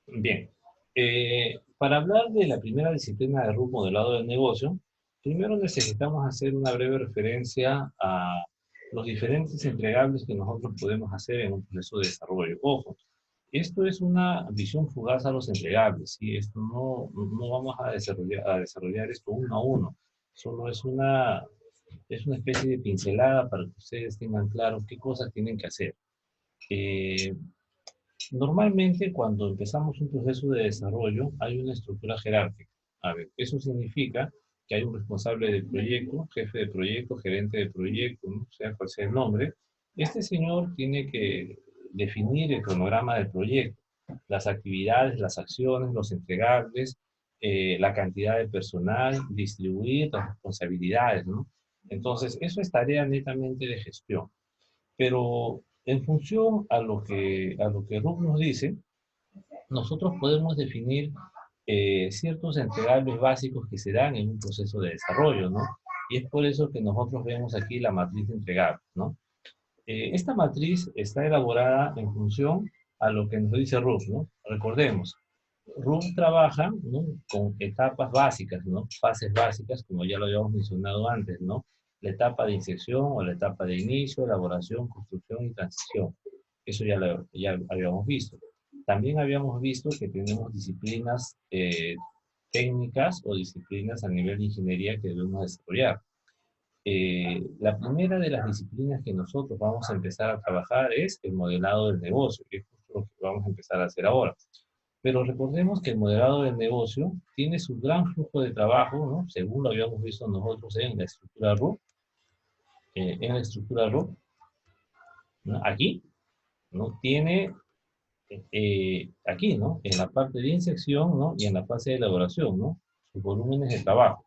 Bien, para hablar de la primera disciplina de RUC modelado del negocio, primero necesitamos hacer una breve referencia a los diferentes entregables que nosotros podemos hacer en un proceso de desarrollo. Ojo, esto es una visión fugaz a los entregables, ¿sí? Esto no vamos a desarrollar esto uno a uno, solo es una especie de pincelada para que ustedes tengan claro qué cosas tienen que hacer. Eh, Normalmente, cuando empezamos un proceso de desarrollo, hay una estructura jerárquica. A ver, eso significa que hay un responsable del proyecto, jefe de proyecto, gerente de proyecto, ¿no? Sea cual sea el nombre. Este señor tiene que definir el cronograma del proyecto, las actividades, las acciones, los entregables, la cantidad de personal, distribuir las responsabilidades, ¿no? Entonces, eso es tarea netamente de gestión. Pero en función a lo que Ruth nos dice, nosotros podemos definir ciertos entregables básicos que se dan en un proceso de desarrollo, ¿no? Y es por eso que nosotros vemos aquí la matriz de entregables, ¿no? Esta matriz está elaborada en función a lo que nos dice Ruth, ¿no? Recordemos, Ruth trabaja, ¿no?, con etapas básicas, ¿no? Fases básicas, como ya lo habíamos mencionado antes, ¿no? La etapa de inserción o la etapa de inicio, elaboración, construcción y transición. Eso ya habíamos visto. También habíamos visto que tenemos disciplinas técnicas o disciplinas a nivel de ingeniería que debemos desarrollar. La primera de las disciplinas que nosotros vamos a empezar a trabajar es el modelado del negocio, que es justo lo que vamos a empezar a hacer ahora. Pero recordemos que el modelado del negocio tiene su gran flujo de trabajo, ¿no? Según lo habíamos visto nosotros en la estructura RUC, ¿no? Aquí, ¿no? Tiene aquí, ¿no? En la parte de inserción, ¿no? Y en la fase de elaboración, ¿no? Sus volúmenes de trabajo.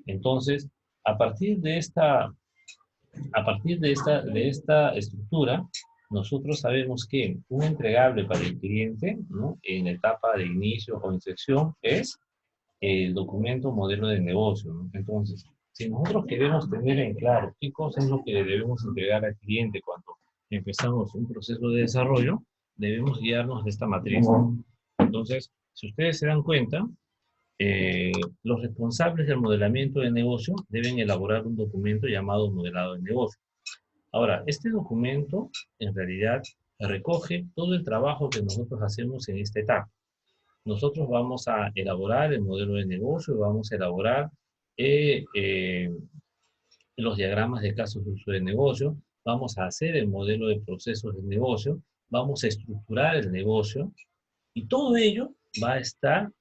Entonces, a partir de esta de esta estructura, nosotros sabemos que un entregable para el cliente, ¿no?, en la etapa de inicio o inserción es el documento modelo de negocio, ¿no? Entonces, si nosotros queremos tener en claro qué cosa es lo que le debemos entregar al cliente cuando empezamos un proceso de desarrollo, debemos guiarnos de esta matriz. Entonces, si ustedes se dan cuenta, eh, los responsables del modelamiento de negocio deben elaborar un documento llamado modelado de negocio. Ahora, este documento en realidad recoge todo el trabajo que nosotros hacemos en esta etapa. Nosotros vamos a elaborar el modelo de negocio, vamos a elaborar eh, eh, los diagramas de casos de uso de negocio, vamos a hacer el modelo de procesos de negocio, vamos a estructurar el negocio y todo ello va a estar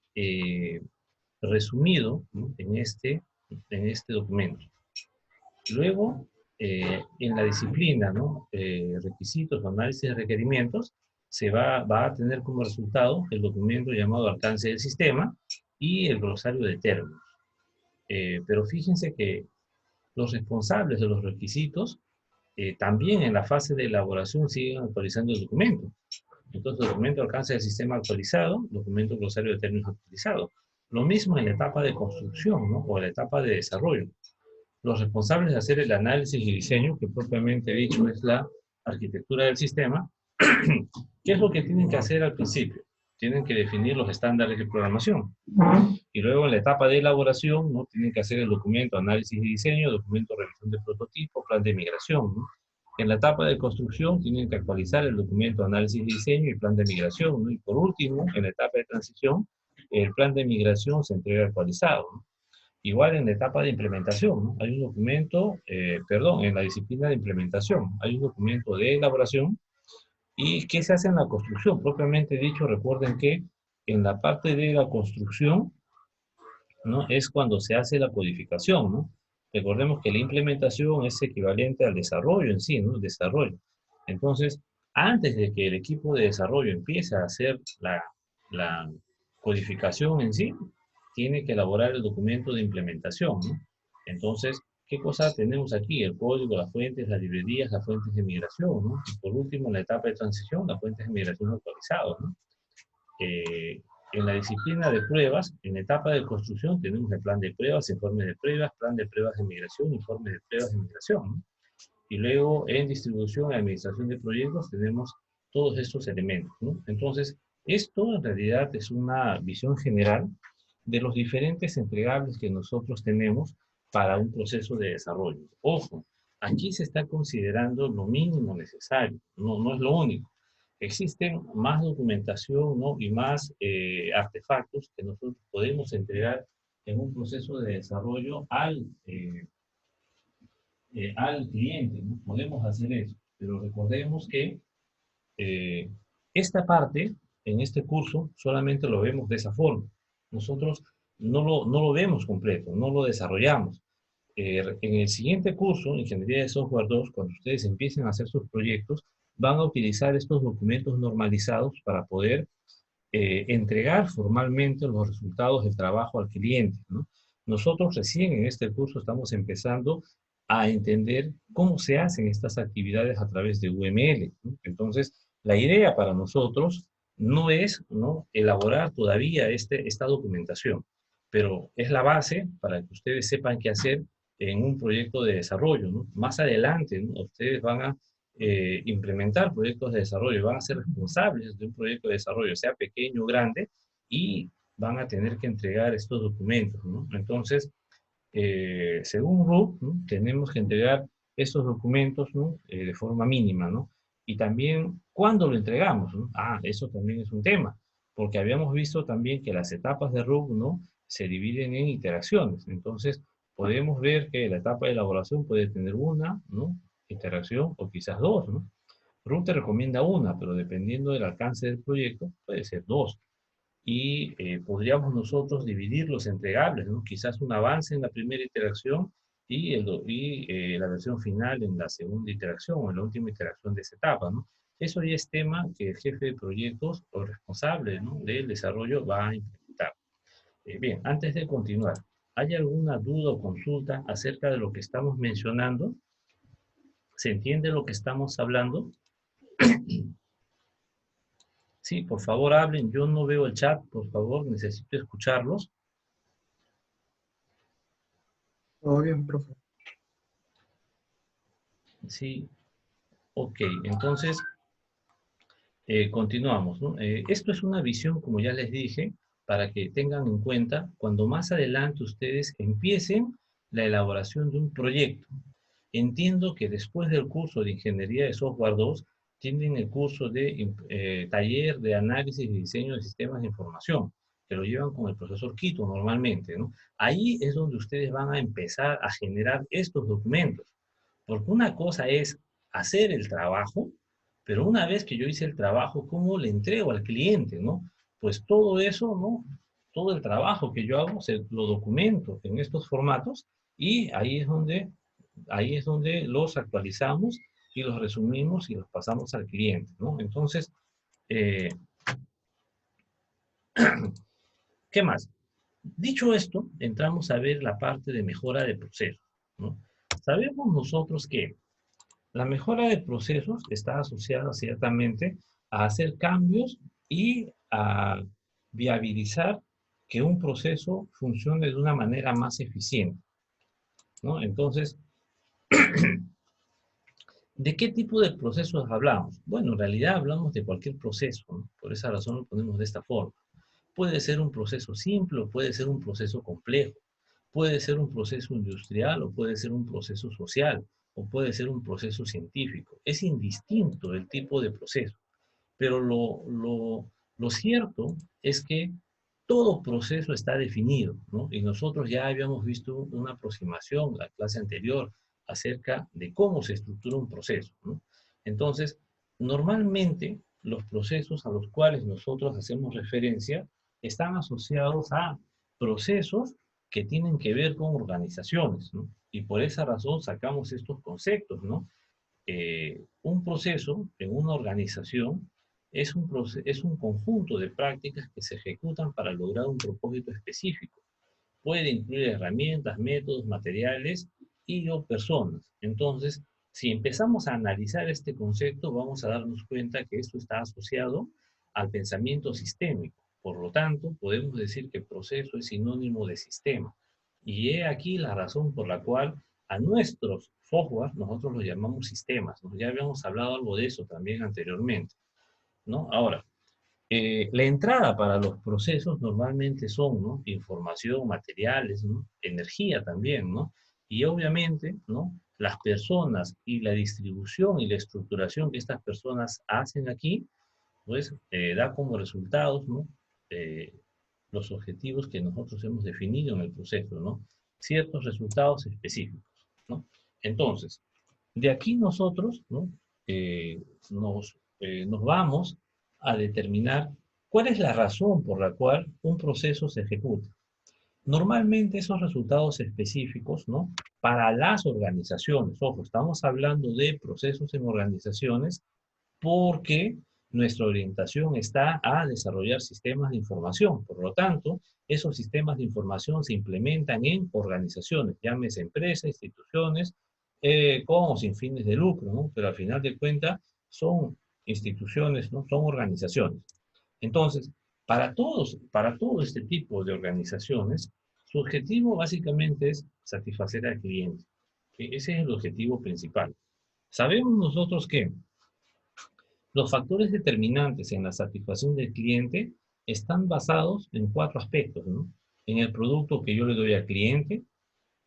resumido, ¿no?, en este documento. Luego, en la disciplina, ¿no?, requisitos o análisis de requerimientos, va a tener como resultado el documento llamado alcance del sistema y el glosario de términos. Pero fíjense que los responsables de los requisitos también en la fase de elaboración siguen actualizando el documento. Entonces, documento alcance del sistema actualizado, documento glosario de términos actualizado. Lo mismo en la etapa de construcción, ¿no?, o la etapa de desarrollo. Los responsables de hacer el análisis y diseño, que propiamente dicho es la arquitectura del sistema, ¿qué es lo que tienen que hacer al principio? Tienen que definir los estándares de programación. Y luego en la etapa de elaboración, ¿no?, tienen que hacer el documento análisis y diseño, documento revisión de prototipo, plan de migración, ¿no? En la etapa de construcción tienen que actualizar el documento análisis y diseño y plan de migración, ¿no? Y por último, en la etapa de transición, el plan de migración se entrega actualizado, ¿no? Igual en la etapa de implementación, ¿no?, hay un documento, perdón, en la disciplina de implementación, hay un documento de elaboración. ¿Y qué se hace en la construcción? Propiamente dicho, recuerden que en la parte de la construcción, ¿no?, es cuando se hace la codificación, ¿no? Recordemos que la implementación es equivalente al desarrollo en sí, ¿no? El desarrollo. Entonces, antes de que el equipo de desarrollo empiece a hacer la codificación en sí, tiene que elaborar el documento de implementación, ¿no? Entonces, ¿qué cosa tenemos aquí? El código, las fuentes, las librerías, las fuentes de migración, ¿no? Y por último, en la etapa de transición, las fuentes de migración actualizadas, ¿no? Eh, en la disciplina de pruebas, en etapa de construcción, tenemos el plan de pruebas, informe de pruebas, plan de pruebas de migración, informe de pruebas de migración, ¿no? Y luego en distribución y administración de proyectos tenemos todos estos elementos, ¿no? Entonces, Esto en realidad es una visión general de los diferentes entregables que nosotros tenemos para un proceso de desarrollo. Ojo, aquí se está considerando lo mínimo necesario, no es lo único. Existen más documentación, ¿no? Y más artefactos que nosotros podemos entregar en un proceso de desarrollo al cliente, ¿no? Podemos hacer eso, pero recordemos que eh, esta parte, en este curso, solamente lo vemos de esa forma. Nosotros no lo vemos completo, no lo desarrollamos. En el siguiente curso, Ingeniería de Software 2, cuando ustedes empiecen a hacer sus proyectos, van a utilizar estos documentos normalizados para poder entregar formalmente los resultados del trabajo al cliente, ¿no? Nosotros recién en este curso estamos empezando a entender cómo se hacen estas actividades a través de UML, ¿no? Entonces, la idea para nosotros no es, ¿no?, elaborar todavía esta documentación, pero es la base para que ustedes sepan qué hacer en un proyecto de desarrollo, ¿no? Más adelante, ¿no?, ustedes van a implementar proyectos de desarrollo, van a ser responsables de un proyecto de desarrollo, sea pequeño o grande, y van a tener que entregar estos documentos, ¿no? Entonces, según RUC, ¿no?, tenemos que entregar estos documentos, ¿no?, de forma mínima, ¿no? Y también, ¿cuándo lo entregamos?, ¿no? Ah, eso también es un tema, porque habíamos visto también que las etapas de RUC, ¿no?, se dividen en iteraciones. Entonces, podemos ver que la etapa de elaboración puede tener una, ¿no?, interacción o quizás dos, ¿no? RUC te recomienda una, pero dependiendo del alcance del proyecto, puede ser dos. Y podríamos nosotros dividir los entregables, ¿no? Quizás un avance en la primera interacción y la versión final en la segunda interacción o en la última interacción de esa etapa, ¿no? Eso ya es tema que el jefe de proyectos o responsable, ¿no?, del desarrollo va a implementar. Bien, antes de continuar, ¿hay alguna duda o consulta acerca de lo que estamos mencionando? ¿Se entiende lo que estamos hablando? Sí, por favor hablen. Yo no veo el chat, por favor, necesito escucharlos. Todo bien, profe. Sí, ok. Entonces, continuamos, ¿no? Esto es una visión, como ya les dije, para que tengan en cuenta cuando más adelante ustedes empiecen la elaboración de un proyecto. Entiendo que después del curso de Ingeniería de Software 2, tienen el curso de taller de análisis y diseño de sistemas de información, que lo llevan con el profesor Quito normalmente, ¿no? Ahí es donde ustedes van a empezar a generar estos documentos, porque una cosa es hacer el trabajo, pero una vez que yo hice el trabajo, ¿cómo le entrego al cliente, no? Pues todo eso, ¿no? Todo el trabajo que yo hago, lo documento en estos formatos y ahí es donde los actualizamos y los resumimos y los pasamos al cliente, ¿no? Entonces, eh, ¿qué más? Dicho esto, entramos a ver la parte de mejora de procesos, ¿no? Sabemos nosotros que la mejora de procesos está asociada ciertamente a hacer cambios y a viabilizar que un proceso funcione de una manera más eficiente, ¿no? Entonces, ¿de qué tipo de procesos hablamos? Bueno, en realidad hablamos de cualquier proceso, ¿no? Por esa razón lo ponemos de esta forma. Puede ser un proceso simple o puede ser un proceso complejo. Puede ser un proceso industrial o puede ser un proceso social o puede ser un proceso científico. Es indistinto el tipo de proceso. Pero lo cierto es que todo proceso está definido, ¿no? Y nosotros ya habíamos visto una aproximación, la clase anterior, acerca de cómo se estructura un proceso, ¿no? Entonces, normalmente los procesos a los cuales nosotros hacemos referencia están asociados a procesos que tienen que ver con organizaciones, ¿no? Y por esa razón sacamos estos conceptos, ¿no? Un proceso en una organización es un conjunto de prácticas que se ejecutan para lograr un propósito específico. Puede incluir herramientas, métodos, materiales y o personas. Entonces, si empezamos a analizar este concepto, vamos a darnos cuenta que esto está asociado al pensamiento sistémico. Por lo tanto, podemos decir que proceso es sinónimo de sistema. Y he aquí la razón por la cual a nuestros software nosotros los llamamos sistemas, ¿no? Ya habíamos hablado algo de eso también anteriormente, ¿no? Ahora, La entrada para los procesos normalmente son, ¿no? Información, materiales, ¿no? Energía también, ¿no? Y obviamente, ¿no? Las personas y la distribución y la estructuración que estas personas hacen aquí, pues da como resultados, ¿no? Eh, los objetivos que nosotros hemos definido en el proceso, ¿no? Ciertos resultados específicos, ¿no? Entonces, de aquí nosotros, ¿no? Eh, nos vamos a determinar cuál es la razón por la cual un proceso se ejecuta. Normalmente esos resultados específicos, ¿no? Para las organizaciones, ojo, estamos hablando de procesos en organizaciones porque nuestra orientación está a desarrollar sistemas de información. Por lo tanto, esos sistemas de información se implementan en organizaciones, llámese empresas, instituciones, con o sin fines de lucro, ¿no? Pero al final de cuentas son instituciones, ¿no? Son organizaciones. Entonces, para todo este tipo de organizaciones, su objetivo básicamente es satisfacer al cliente. Ese es el objetivo principal. Sabemos nosotros que los factores determinantes en la satisfacción del cliente están basados en cuatro aspectos, ¿no? En el producto que yo le doy al cliente,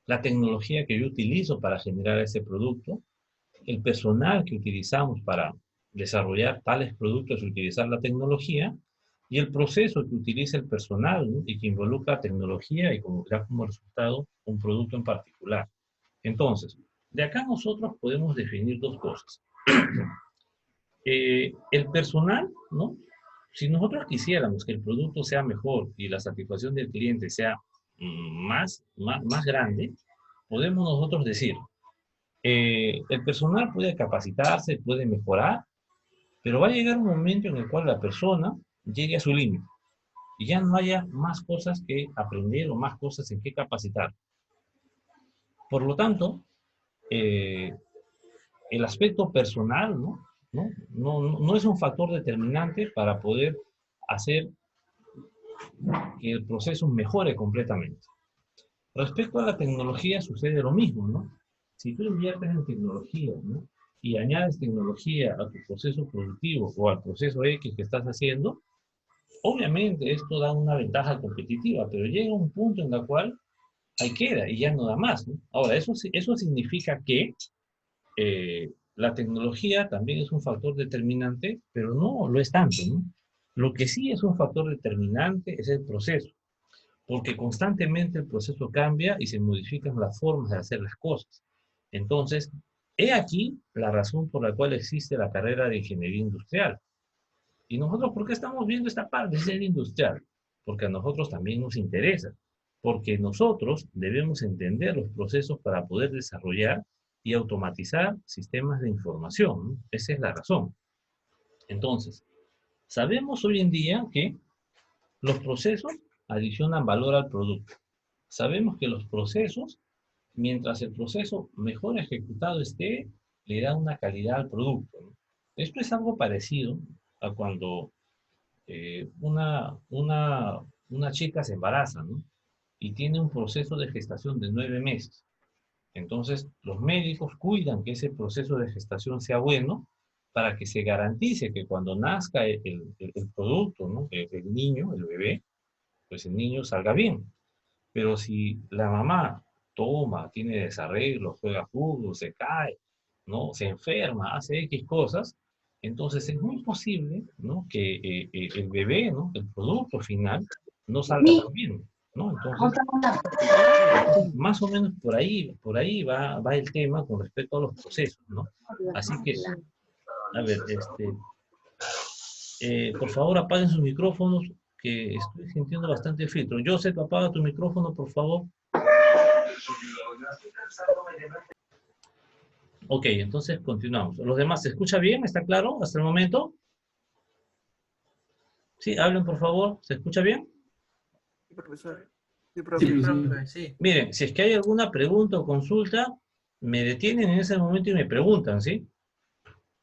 la tecnología que yo utilizo para generar ese producto, el personal que utilizamos para desarrollar tales productos y utilizar la tecnología, y el proceso que utiliza el personal, ¿no? Y que involucra tecnología y da como resultado un producto en particular. Entonces, de acá nosotros podemos definir dos cosas. El personal, ¿no? Si nosotros quisiéramos que el producto sea mejor y la satisfacción del cliente sea más grande, podemos nosotros decir, el personal puede capacitarse, puede mejorar, pero va a llegar un momento en el cual la persona llegue a su límite y ya no haya más cosas que aprender o más cosas en que capacitar. Por lo tanto, eh, el aspecto personal, ¿no? No es un factor determinante para poder hacer que el proceso mejore completamente. Respecto a la tecnología sucede lo mismo, ¿no? Si tú inviertes en tecnología, ¿no? Y añades tecnología a tu proceso productivo o al proceso X que estás haciendo, obviamente esto da una ventaja competitiva, pero llega un punto en el cual ahí queda y ya no da más, ¿no? Ahora, eso significa que la tecnología también es un factor determinante, pero no lo es tanto, ¿no? Lo que sí es un factor determinante es el proceso, porque constantemente el proceso cambia y se modifican las formas de hacer las cosas. Entonces, he aquí la razón por la cual existe la carrera de ingeniería industrial. Y nosotros, ¿por qué estamos viendo esta parte de ser industrial? Porque a nosotros también nos interesa, porque nosotros debemos entender los procesos para poder desarrollar y automatizar sistemas de información, ¿no? Esa es la razón. Entonces, sabemos hoy en día que los procesos adicionan valor al producto. Sabemos que los procesos, mientras el proceso mejor ejecutado esté, le da una calidad al producto, ¿no? Esto es algo parecido a cuando una chica se embaraza, ¿no? Y tiene un proceso de gestación de 9 meses. Entonces, los médicos cuidan que ese proceso de gestación sea bueno para que se garantice que cuando nazca el producto, ¿no? El niño, el bebé, pues el niño salga bien. Pero si la mamá toma, tiene desarreglos, juega fútbol, se cae, ¿no? Se enferma, hace X cosas, entonces es muy posible, ¿no? Que el bebé, ¿no? El producto final no salga tan bien, ¿no? Entonces, más o menos por ahí va el tema con respecto a los procesos, ¿no? Así que, a ver, por favor apaguen sus micrófonos, que estoy sintiendo bastante filtro. Joseph, apaga tu micrófono, por favor. Ok, entonces continuamos. ¿Los demás se escucha bien? ¿Está claro hasta el momento? Sí, hablen por favor. ¿Se escucha bien? Sí, profesor. Sí, Sí, profe. profesor. Sí. Miren, si es que hay alguna pregunta o consulta, me detienen en ese momento y me preguntan, ¿sí?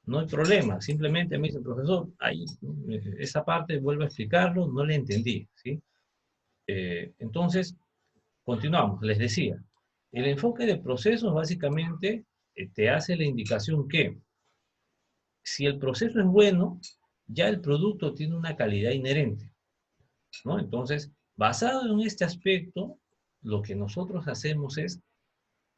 No hay problema. Simplemente me dicen, profesor, ahí, esa parte vuelvo a explicarlo, no le entendí, ¿sí? Entonces, continuamos. Les decía, el enfoque de procesos básicamente te hace la indicación que si el proceso es bueno, ya el producto tiene una calidad inherente, ¿no? Entonces, basado en este aspecto, lo que nosotros hacemos es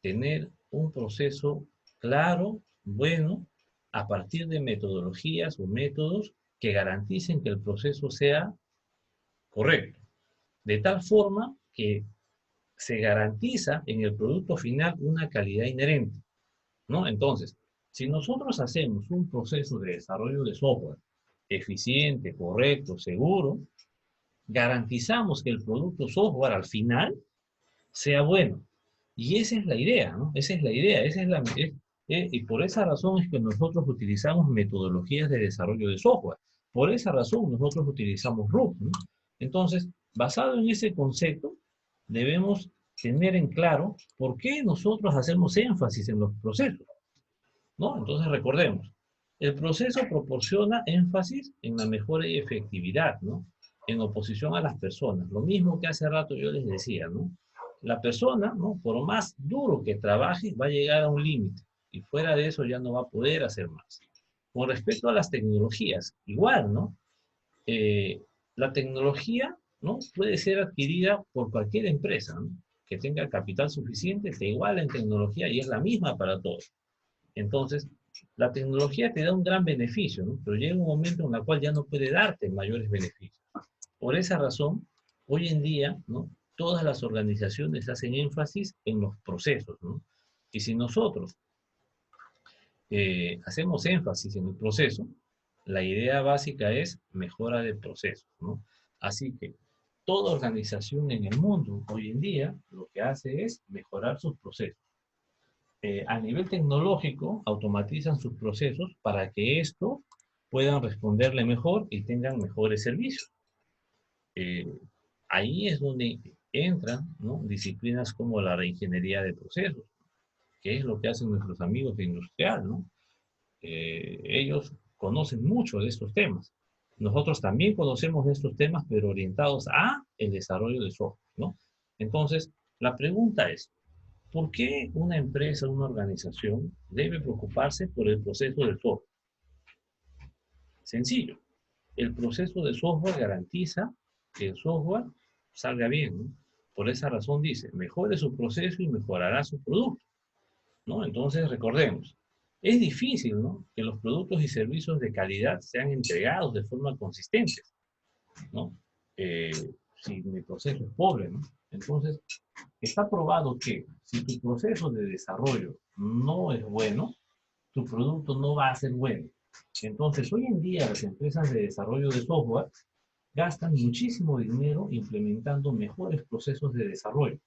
tener un proceso claro, bueno, a partir de metodologías o métodos que garanticen que el proceso sea correcto, de tal forma que se garantiza en el producto final una calidad inherente, ¿no? Entonces, si nosotros hacemos un proceso de desarrollo de software eficiente, correcto, seguro, garantizamos que el producto software al final sea bueno. Y esa es la idea, ¿no? Esa es la idea, y por esa razón es que nosotros utilizamos metodologías de desarrollo de software. Por esa razón nosotros utilizamos RUP, ¿no? Entonces, basado en ese concepto, debemos tener en claro por qué nosotros hacemos énfasis en los procesos, ¿no? Entonces, recordemos, el proceso proporciona énfasis en la mejora y efectividad, ¿no? En oposición a las personas. Lo mismo que hace rato yo les decía, ¿no? La persona, ¿no? Por más duro que trabaje, va a llegar a un límite. Y fuera de eso ya no va a poder hacer más. Con respecto a las tecnologías, igual, ¿no? Eh, la tecnología, ¿no? Puede ser adquirida por cualquier empresa, ¿no? Que tenga capital suficiente, te iguala en tecnología y es la misma para todos. Entonces, la tecnología te da un gran beneficio, ¿no? Pero llega un momento en el cual ya no puede darte mayores beneficios. Por esa razón, hoy en día, ¿no? Todas las organizaciones hacen énfasis en los procesos, ¿no? Y si nosotros hacemos énfasis en el proceso, la idea básica es mejora de procesos, ¿no? Así que toda organización en el mundo hoy en día lo que hace es mejorar sus procesos. A nivel tecnológico, automatizan sus procesos para que estos puedan responderle mejor y tengan mejores servicios. Eh, Ahí es donde entran, ¿no? Disciplinas como la reingeniería de procesos, que es lo que hacen nuestros amigos de industrial, ¿no? Ellos conocen mucho de estos temas. Nosotros también conocemos de estos temas, pero orientados a el desarrollo de software, ¿no? Entonces, la pregunta es, ¿por qué una empresa, una organización debe preocuparse por el proceso del software? Sencillo. El proceso de software garantiza que el software salga bien, ¿no? Por esa razón dice, mejore su proceso y mejorará su producto, ¿no? Entonces, recordemos, es difícil, ¿no? Que los productos y servicios de calidad sean entregados de forma consistente, ¿no? Eh, si mi proceso es pobre, ¿no? Entonces, está probado que si tu proceso de desarrollo no es bueno, tu producto no va a ser bueno. Entonces, hoy en día las empresas de desarrollo de software gastan muchísimo dinero implementando mejores procesos de desarrollo,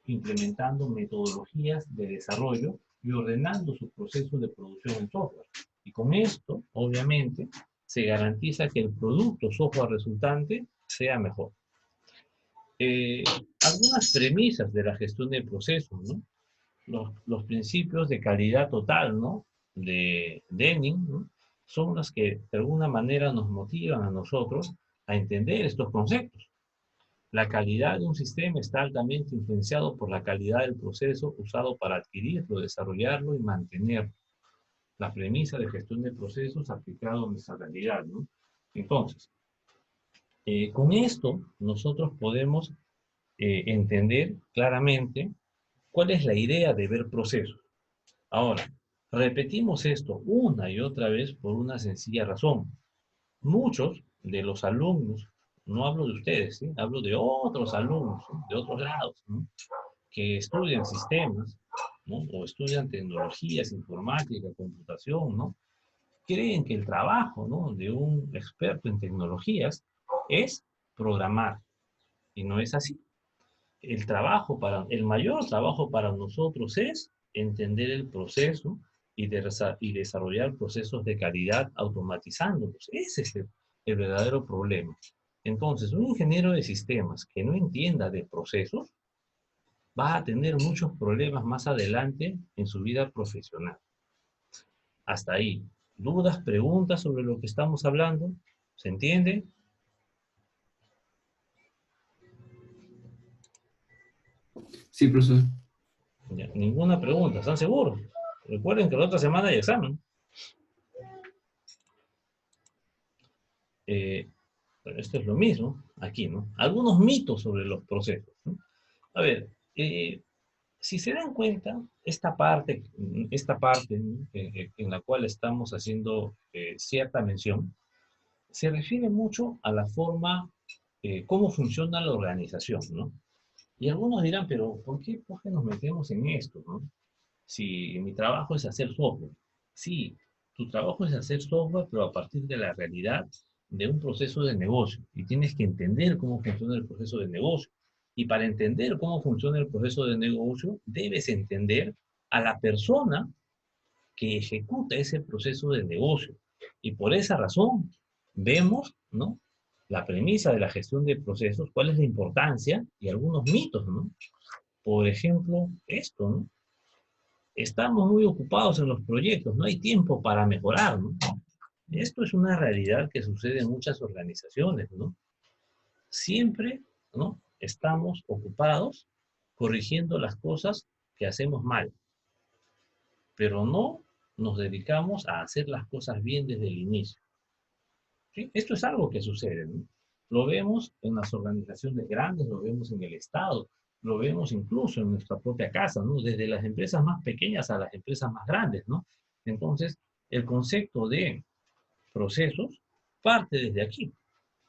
implementando metodologías de desarrollo y ordenando su proceso de producción en software. Y con esto, obviamente, se garantiza que el producto software resultante sea mejor. Eh, Algunas premisas de la gestión de procesos, ¿no? Los principios de calidad total, ¿no? De Deming, ¿no? Son las que de alguna manera nos motivan a nosotros a entender estos conceptos. La calidad de un sistema está altamente influenciado por la calidad del proceso usado para adquirirlo, desarrollarlo y mantenerlo. La premisa de gestión de procesos aplicado a nuestra realidad, ¿no? Entonces, con esto nosotros podemos entender claramente cuál es la idea de ver procesos. Ahora, repetimos esto una y otra vez por una sencilla razón. Muchos de los alumnos, no hablo de ustedes, ¿sí? Hablo de otros alumnos, ¿sí? De otros grados, ¿no? Que estudian sistemas, ¿no? O estudian tecnologías, informática, computación, ¿no? Creen que el trabajo, ¿no? De un experto en tecnologías es programar, y no es así. El mayor trabajo para nosotros es entender el proceso y desarrollar procesos de calidad automatizándolos. Ese es el verdadero problema. Entonces, un ingeniero de sistemas que no entienda de procesos va a tener muchos problemas más adelante en su vida profesional. Hasta ahí. ¿Dudas, preguntas sobre lo que estamos hablando? ¿Se entiende? Sí, profesor. Ya, ninguna pregunta, ¿están seguros? Recuerden que la otra semana hay examen. Eh, bueno, esto es lo mismo aquí, ¿no? Algunos mitos sobre los procesos, ¿no? A ver, si se dan cuenta, esta parte, ¿no? En la cual estamos haciendo cierta mención, se refiere mucho a la forma, cómo funciona la organización, ¿no? Y algunos dirán, pero ¿por qué nos metemos en esto, no? Si mi trabajo es hacer software. Sí, tu trabajo es hacer software, pero a partir de la realidad de un proceso de negocio. Y tienes que entender cómo funciona el proceso de negocio. Y para entender cómo funciona el proceso de negocio, debes entender a la persona que ejecuta ese proceso de negocio. Y por esa razón vemos, ¿no? La premisa de la gestión de procesos, cuál es la importancia y algunos mitos, ¿no? Por ejemplo, esto, ¿no? Estamos muy ocupados en los proyectos, no hay tiempo para mejorar, ¿no? Esto es una realidad que sucede en muchas organizaciones, ¿no? Siempre, ¿no? Estamos ocupados corrigiendo las cosas que hacemos mal, pero no nos dedicamos a hacer las cosas bien desde el inicio. ¿Sí? Esto es algo que sucede, ¿no? Lo vemos en las organizaciones grandes, lo vemos en el Estado, lo vemos incluso en nuestra propia casa, ¿no? Desde las empresas más pequeñas a las empresas más grandes, ¿no? Entonces, el concepto de procesos parte desde aquí.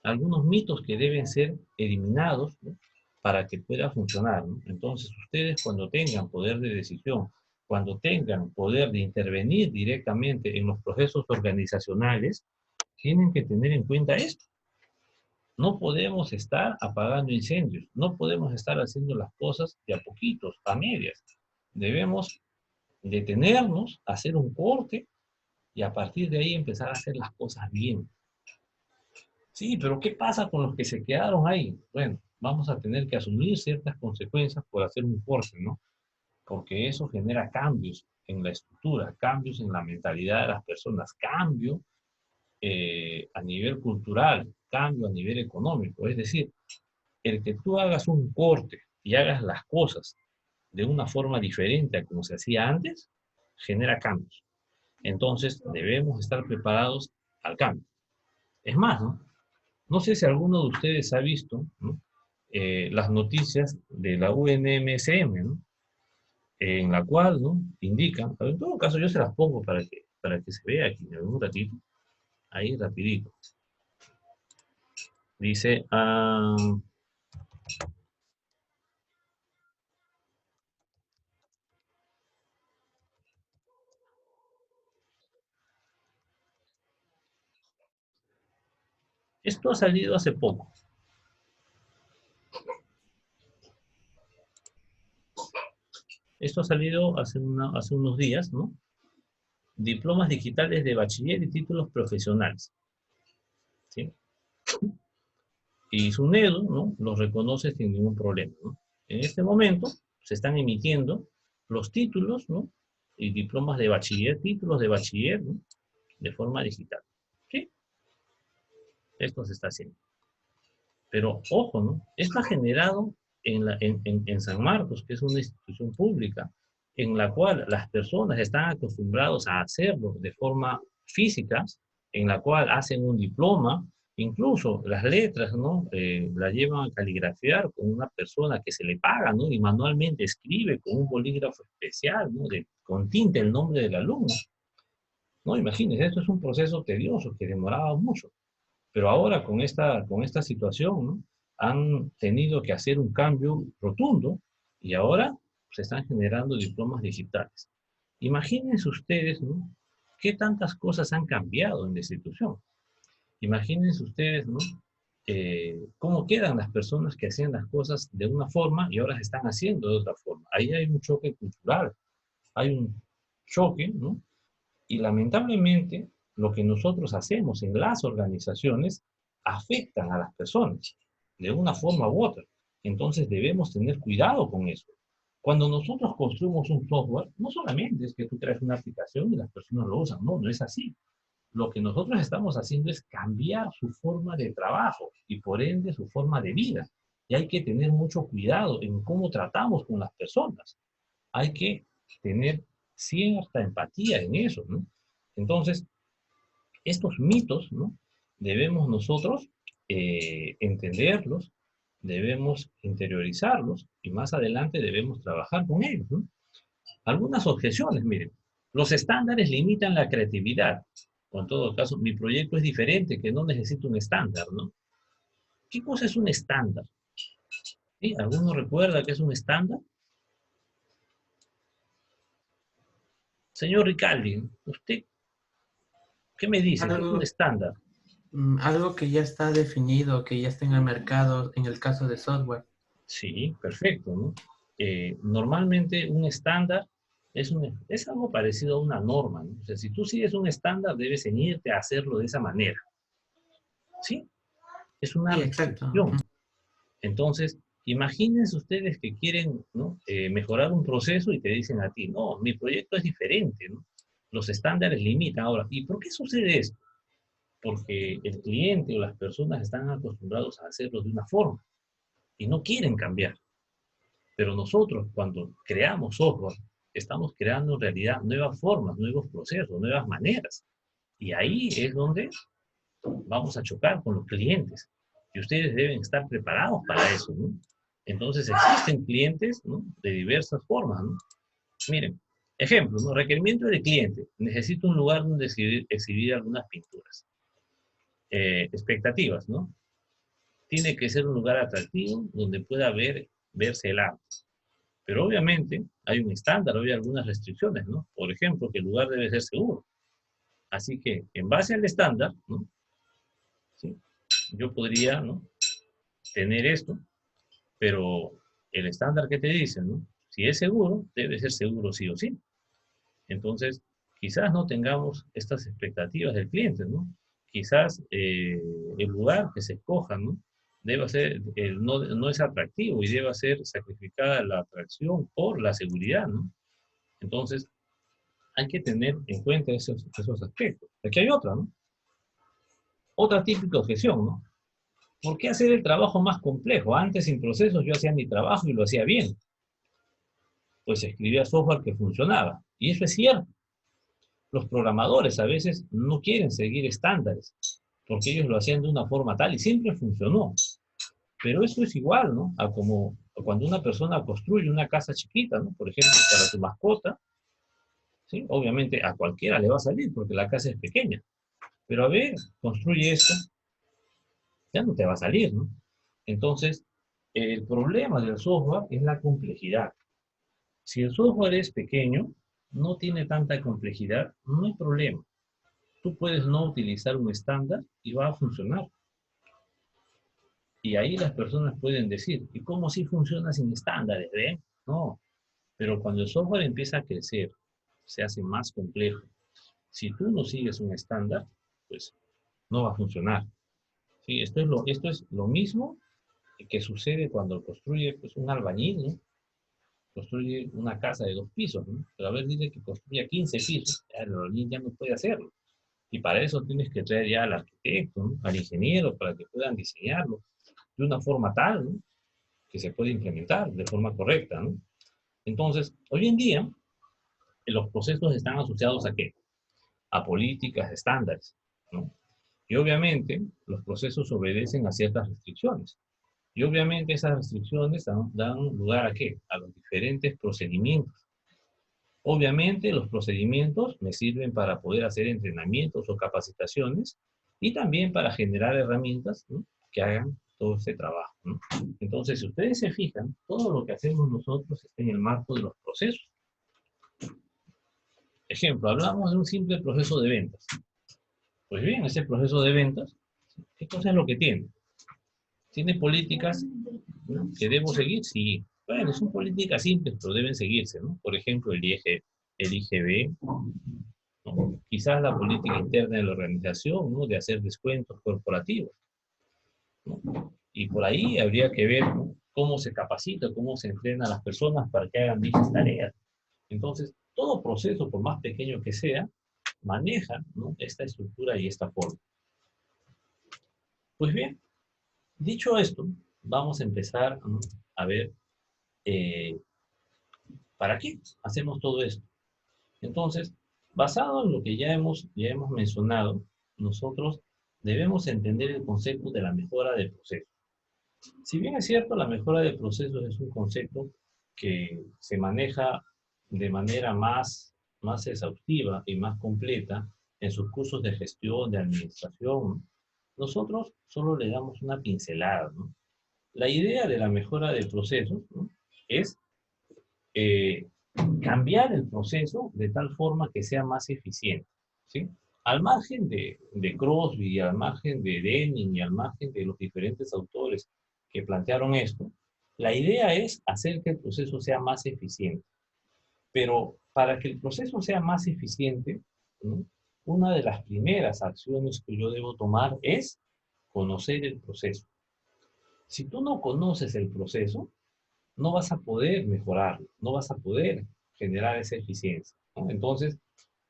Algunos mitos que deben ser eliminados, ¿no? Para que pueda funcionar, ¿no? Entonces, ustedes cuando tengan poder de decisión, cuando tengan poder de intervenir directamente en los procesos organizacionales, tienen que tener en cuenta esto. No podemos estar apagando incendios, no podemos estar haciendo las cosas de a poquitos, a medias. Debemos detenernos, hacer un corte y a partir de ahí empezar a hacer las cosas bien. Sí, pero ¿qué pasa con los que se quedaron ahí? Bueno, vamos a tener que asumir ciertas consecuencias por hacer un corte, ¿no? Porque eso genera cambios en la estructura, cambios en la mentalidad de las personas, cambio a nivel cultural, cambio a nivel económico. Es decir, el que tú hagas un corte y hagas las cosas de una forma diferente a como se hacía antes, genera cambios. Entonces, debemos estar preparados al cambio. Es más, ¿no? No sé si alguno de ustedes ha visto, ¿no? Las noticias de la UNMSM, ¿no? En la cual, ¿no? Indican, en todo caso yo se las pongo para que se vea aquí en un ratito, ahí rapidito. Dice, esto ha salido hace poco. Esto ha salido hace unos días, ¿no? Diplomas digitales de bachiller y títulos profesionales, ¿sí? Y SUNEDU, ¿no? Los reconoce sin ningún problema, ¿no? En este momento se están emitiendo los títulos, ¿no? Y diplomas de bachiller, títulos de bachiller, ¿no? De forma digital, ¿sí? Esto se está haciendo. Pero ojo, ¿no? Esto ha generado en San Marcos, que es una institución pública, en la cual las personas están acostumbrados a hacerlo de forma física, en la cual hacen un diploma, incluso las letras, ¿no? Las llevan a caligrafiar con una persona que se le paga, ¿no? Y manualmente escribe con un bolígrafo especial, ¿no? Con tinta el nombre del alumno, ¿no? Imagínense, esto es un proceso tedioso que demoraba mucho. Pero ahora con esta situación, ¿no? Han tenido que hacer un cambio rotundo y ahora se están generando diplomas digitales. Imagínense ustedes, ¿no? ¿Qué tantas cosas han cambiado en la institución? Imagínense ustedes, ¿no? Cómo quedan las personas que hacían las cosas de una forma y ahora se están haciendo de otra forma. Ahí hay un choque cultural, hay un choque, ¿no? Y lamentablemente, lo que nosotros hacemos en las organizaciones afectan a las personas de una forma u otra. Entonces debemos tener cuidado con eso. Cuando nosotros construimos un software, no solamente es que tú traes una aplicación y las personas lo usan, no, no es así. Lo que nosotros estamos haciendo es cambiar su forma de trabajo y por ende su forma de vida. Y hay que tener mucho cuidado en cómo tratamos con las personas. Hay que tener cierta empatía en eso, ¿no? Entonces, estos mitos, ¿no? debemos nosotros entenderlos, debemos interiorizarlos y más adelante debemos trabajar con ellos, ¿no? Algunas objeciones, miren, los estándares limitan la creatividad. O en todo caso, mi proyecto es diferente, que no necesito un estándar, ¿no? ¿Qué cosa es un estándar? ¿Sí? ¿Alguno recuerda qué es un estándar? Señor Ricaldi, ¿usted qué me dice? ¿Qué es un Algo, estándar? algo que ya está definido, que ya está en el mercado, en el caso de software. Sí, perfecto, ¿no? Normalmente un estándar es algo parecido a una norma, ¿no? O sea, si tú sigues un estándar, debes ceñirte a hacerlo de esa manera, ¿sí? Es una Sí, exacto. restricción. Entonces, imagínense ustedes que quieren, ¿no? Mejorar un proceso y te dicen a ti, no, mi proyecto es diferente, ¿no? Los estándares limitan. Ahora, ¿y por qué sucede esto? Porque el cliente o las personas están acostumbrados a hacerlo de una forma y no quieren cambiar. Pero nosotros, cuando creamos software, estamos creando en realidad nuevas formas, nuevos procesos, nuevas maneras. Y ahí es donde vamos a chocar con los clientes. Y ustedes deben estar preparados para eso, ¿no? Entonces existen clientes, ¿no? De diversas formas, ¿no? Miren, ejemplo, ¿no? Requerimiento del cliente. Necesito un lugar donde exhibir algunas pinturas. Expectativas, ¿no? Tiene que ser un lugar atractivo donde pueda verse el arte. Pero obviamente hay un estándar, hay algunas restricciones, ¿no? Por ejemplo, que el lugar debe ser seguro. Así que, en base al estándar, ¿no? ¿Sí? Yo podría, ¿no? Tener esto, pero el estándar que te dicen, ¿no? Si es seguro, debe ser seguro sí o sí. Entonces, quizás no tengamos estas expectativas del cliente, ¿no? Quizás el lugar que se escoja, ¿no? Deba ser, no es atractivo y deba ser sacrificada la atracción por la seguridad, ¿no? Entonces, hay que tener en cuenta esos aspectos. Aquí hay otra, ¿no? Otra típica objeción, ¿no? ¿Por qué hacer el trabajo más complejo? Antes, sin procesos, yo hacía mi trabajo y lo hacía bien. Pues escribía software que funcionaba. Y eso es cierto. Los programadores a veces no quieren seguir estándares, porque ellos lo hacían de una forma tal y siempre funcionó. Pero eso es igual, ¿no? A como cuando una persona construye una casa chiquita, ¿no? Por ejemplo, para tu mascota, ¿sí? Obviamente a cualquiera le va a salir porque la casa es pequeña. Pero a ver, construye esto, ya no te va a salir, ¿no? Entonces, el problema del software es la complejidad. Si el software es pequeño, no tiene tanta complejidad, no hay problema. Tú puedes no utilizar un estándar y va a funcionar. Y ahí las personas pueden decir, ¿y cómo si funciona sin estándares? ¿Ven? No, pero cuando el software empieza a crecer, se hace más complejo. Si tú no sigues un estándar, pues no va a funcionar. ¿Sí? Esto es lo mismo que sucede cuando construye pues, un albañil, ¿no? Construye una casa de 2 pisos, ¿no? Pero a ver, dile que construya 15 pisos, ya el albañil ya no puede hacerlo. Y para eso tienes que traer ya al arquitecto, ¿no? Al ingeniero, para que puedan diseñarlo de una forma tal, ¿no? Que se puede implementar de forma correcta, ¿no? Entonces, hoy en día, los procesos están asociados ¿a qué? A políticas, estándares, ¿no? Y obviamente, los procesos obedecen a ciertas restricciones. Y obviamente esas restricciones dan lugar ¿a qué? A los diferentes procedimientos. Obviamente los procedimientos me sirven para poder hacer entrenamientos o capacitaciones y también para generar herramientas, ¿no? Que hagan todo este trabajo, ¿no? Entonces, si ustedes se fijan, todo lo que hacemos nosotros está en el marco de los procesos. Ejemplo, hablamos de un simple proceso de ventas. Pues bien, ese proceso de ventas, ¿qué cosa es lo que tiene? ¿Tiene políticas, ¿no? Que debo seguir? Sí. Bueno, son políticas simples, pero deben seguirse, ¿no? Por ejemplo, el IGB, ¿no? Quizás la política interna de la organización, ¿no? De hacer descuentos corporativos, ¿no? Y por ahí habría que ver, ¿no? Cómo se capacita, cómo se entrena a las personas para que hagan dichas tareas. Entonces, todo proceso, por más pequeño que sea, maneja, ¿no? Esta estructura y esta forma. Pues bien, dicho esto, vamos a empezar, ¿no? A ver eh, para qué hacemos todo esto. Entonces, basado en lo que ya hemos mencionado, nosotros debemos entender el concepto de la mejora de procesos. Si bien es cierto, la mejora de procesos es un concepto que se maneja de manera más exhaustiva y más completa en sus cursos de gestión, de administración, nosotros solo le damos una pincelada, ¿no? La idea de la mejora de procesos, ¿no?, es eh, cambiar el proceso de tal forma que sea más eficiente, ¿sí? Al margen de Crosby, al margen de Denning y al margen de los diferentes autores que plantearon esto, la idea es hacer que el proceso sea más eficiente. Pero para que el proceso sea más eficiente, ¿no?, una de las primeras acciones que yo debo tomar es conocer el proceso. Si tú no conoces el proceso, no vas a poder mejorarlo, no vas a poder generar esa eficiencia, ¿no? Entonces,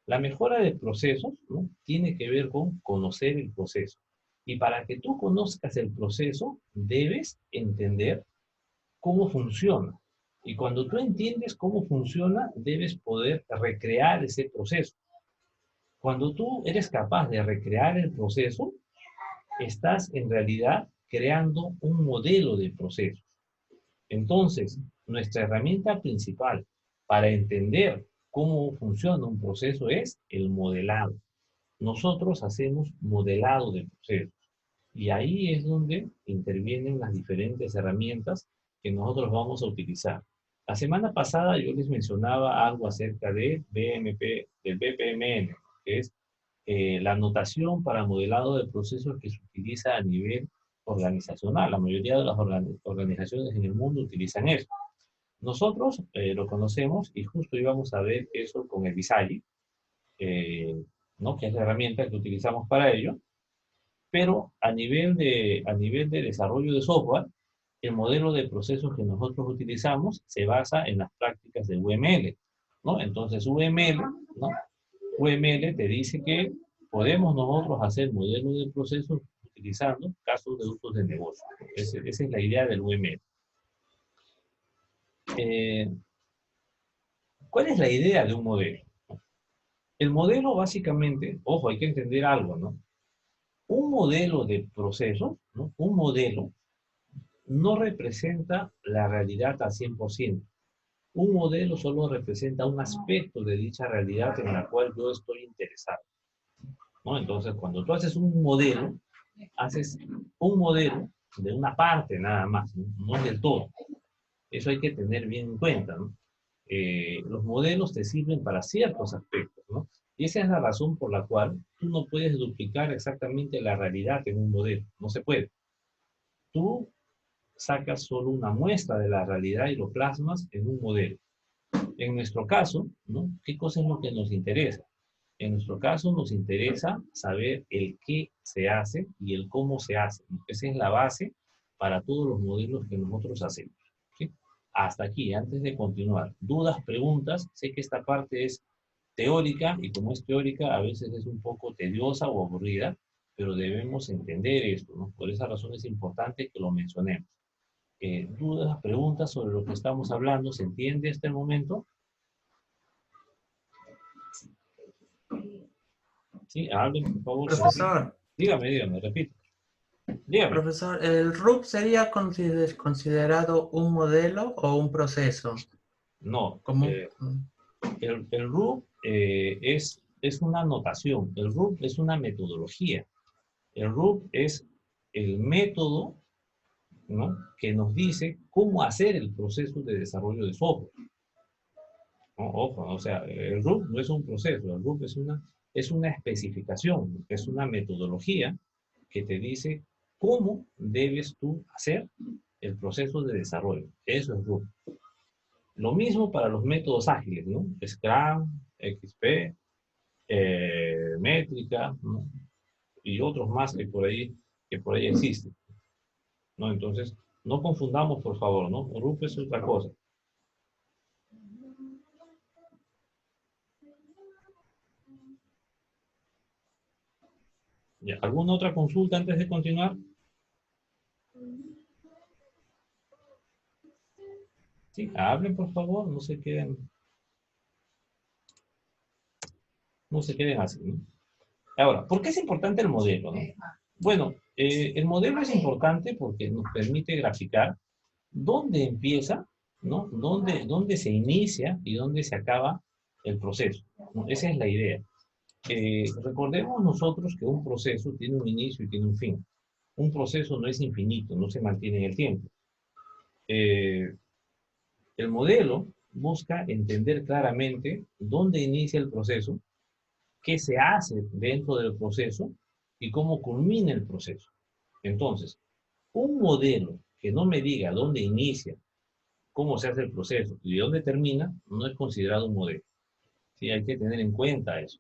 la mejora de procesos, ¿no?, tiene que ver con conocer el proceso. Y para que tú conozcas el proceso, debes entender cómo funciona. Y cuando tú entiendes cómo funciona, debes poder recrear ese proceso. Cuando tú eres capaz de recrear el proceso, estás en realidad creando un modelo de proceso. Entonces, nuestra herramienta principal para entender cómo funciona un proceso es el modelado. Nosotros hacemos modelado de procesos y ahí es donde intervienen las diferentes herramientas que nosotros vamos a utilizar. La semana pasada yo les mencionaba algo acerca del BMP, del BPMN, que es la notación para modelado de procesos que se utiliza a nivel organizacional. La mayoría de las organizaciones en el mundo utilizan eso. Nosotros lo conocemos y justo íbamos a ver eso con el Visagi, ¿no?, que es la herramienta que utilizamos para ello, pero a nivel de desarrollo de software, el modelo de procesos que nosotros utilizamos se basa en las prácticas de UML, ¿no? Entonces, UML, ¿no?, UML te dice que podemos nosotros hacer modelos de procesos utilizando casos de usos de negocio. Esa es la idea del UML. ¿Cuál es la idea de un modelo? El modelo básicamente, ojo, hay que entender algo, ¿no? Un modelo de procesos, ¿no?, un modelo no representa la realidad al 100%. Un modelo solo representa un aspecto de dicha realidad en la cual yo estoy interesado, ¿no? Entonces, cuando tú haces un modelo de una parte nada más, ¿no?, no del todo. Eso hay que tener bien en cuenta, ¿no? Los modelos te sirven para ciertos aspectos, ¿no? Y esa es la razón por la cual tú no puedes duplicar exactamente la realidad en un modelo. No se puede. Tú sacas solo una muestra de la realidad y lo plasmas en un modelo. En nuestro caso, ¿no?, ¿qué cosa es lo que nos interesa? En nuestro caso nos interesa saber el qué se hace y el cómo se hace, ¿no? Esa es la base para todos los modelos que nosotros hacemos, ¿sí? Hasta aquí, antes de continuar. ¿Dudas, preguntas? Sé que esta parte es teórica y como es teórica a veces es un poco tediosa o aburrida, pero debemos entender esto, ¿no? Por esa razón es importante que lo mencionemos. ¿Dudas, preguntas sobre lo que estamos hablando? ¿Se entiende hasta el momento? Sí, hablen, por favor. Profesor, Dígame, repito. Dígame. profesor, ¿el RUP sería considerado un modelo o un proceso? No, Como, el RUB es una notación, el RUB es una metodología. El RUB es el método, ¿no?, que nos dice cómo hacer el proceso de desarrollo de software, ¿no? Ojo, o sea, el RUB no es un proceso, el RUB es una especificación, es una metodología que te dice cómo debes tú hacer el proceso de desarrollo. Eso es RUB. Lo mismo para los métodos ágiles, ¿no? Scrum, XP, métrica, ¿no?, y otros más que por ahí existen, ¿no? Entonces, no confundamos, por favor, ¿no? RUP es otra cosa. ¿Ya? ¿Alguna otra consulta antes de continuar? Sí, hablen, por favor, no se queden así, ¿no? Ahora, ¿por qué es importante el modelo, no? Bueno, el modelo es importante porque nos permite graficar dónde empieza, ¿no? Dónde se inicia y dónde se acaba el proceso, ¿no? Esa es la idea. Recordemos nosotros que un proceso tiene un inicio y tiene un fin. Un proceso no es infinito, no se mantiene en el tiempo. Eh, el modelo busca entender claramente dónde inicia el proceso, qué se hace dentro del proceso y cómo culmina el proceso. Entonces, un modelo que no me diga dónde inicia, cómo se hace el proceso y dónde termina, no es considerado un modelo. Sí, hay que tener en cuenta eso.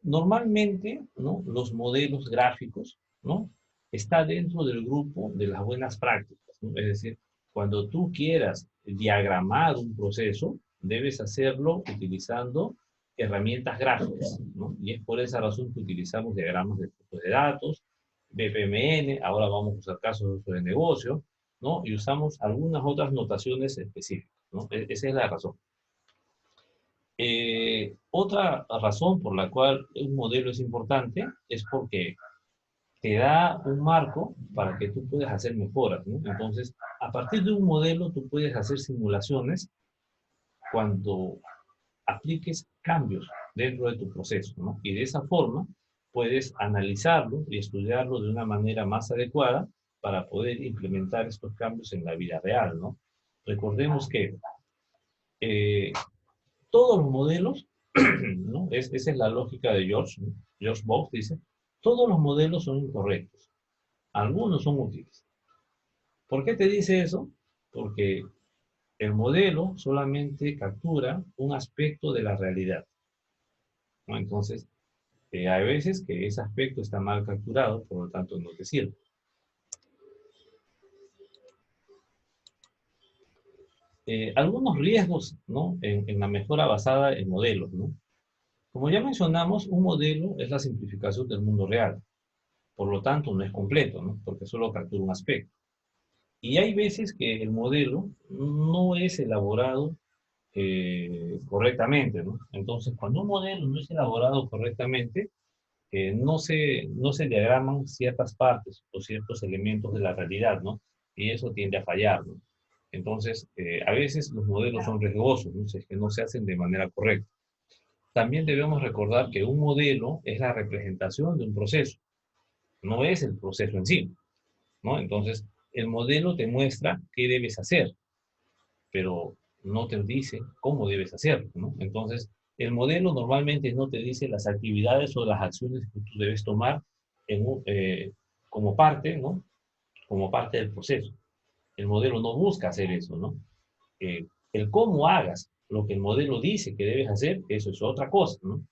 Normalmente, ¿no? Los modelos gráficos, ¿no? Está dentro del grupo de las buenas prácticas, ¿no? Es decir, cuando tú quieras diagramar un proceso, debes hacerlo utilizando herramientas gráficas, ¿no? Y es por esa razón que utilizamos diagramas de flujos de datos, BPMN, ahora vamos a usar casos de uso de negocio, ¿no? Y usamos algunas otras notaciones específicas, ¿no? Esa es la razón. Otra razón por la cual un modelo es importante es porque te da un marco para que tú puedas hacer mejoras, ¿no? Entonces, a partir de un modelo, tú puedes hacer simulaciones cuando apliques cambios dentro de tu proceso, ¿no? Y de esa forma puedes analizarlo y estudiarlo de una manera más adecuada para poder implementar estos cambios en la vida real, ¿no? Recordemos que eh, todos los modelos, ¿no? Esa es la lógica de George, ¿no? George Box dice, todos los modelos son incorrectos, algunos son útiles. ¿Por qué te dice eso? Porque el modelo solamente captura un aspecto de la realidad, ¿no? Entonces, hay veces que ese aspecto está mal capturado, por lo tanto no te sirve. Algunos riesgos, ¿no? En la mejora basada en modelos, ¿no? Como ya mencionamos, un modelo es la simplificación del mundo real. Por lo tanto, no es completo, ¿no? Porque solo captura un aspecto. Y hay veces que el modelo no es elaborado correctamente, ¿no? Entonces, cuando un modelo no es elaborado correctamente, no se diagraman ciertas partes o ciertos elementos de la realidad, ¿no? Y eso tiende a fallar, ¿no? Entonces, a veces los modelos son riesgosos, ¿no? Si es que no se hacen de manera correcta. También debemos recordar que un modelo es la representación de un proceso, no es el proceso en sí, ¿no? Entonces, el modelo te muestra qué debes hacer, pero no te dice cómo debes hacerlo, ¿no? Entonces, el modelo normalmente no te dice las actividades o las acciones que tú debes tomar como parte, ¿no? Como parte del proceso. El modelo no busca hacer eso, ¿no? El cómo hagas lo que el modelo dice que debes hacer, eso es otra cosa, ¿no?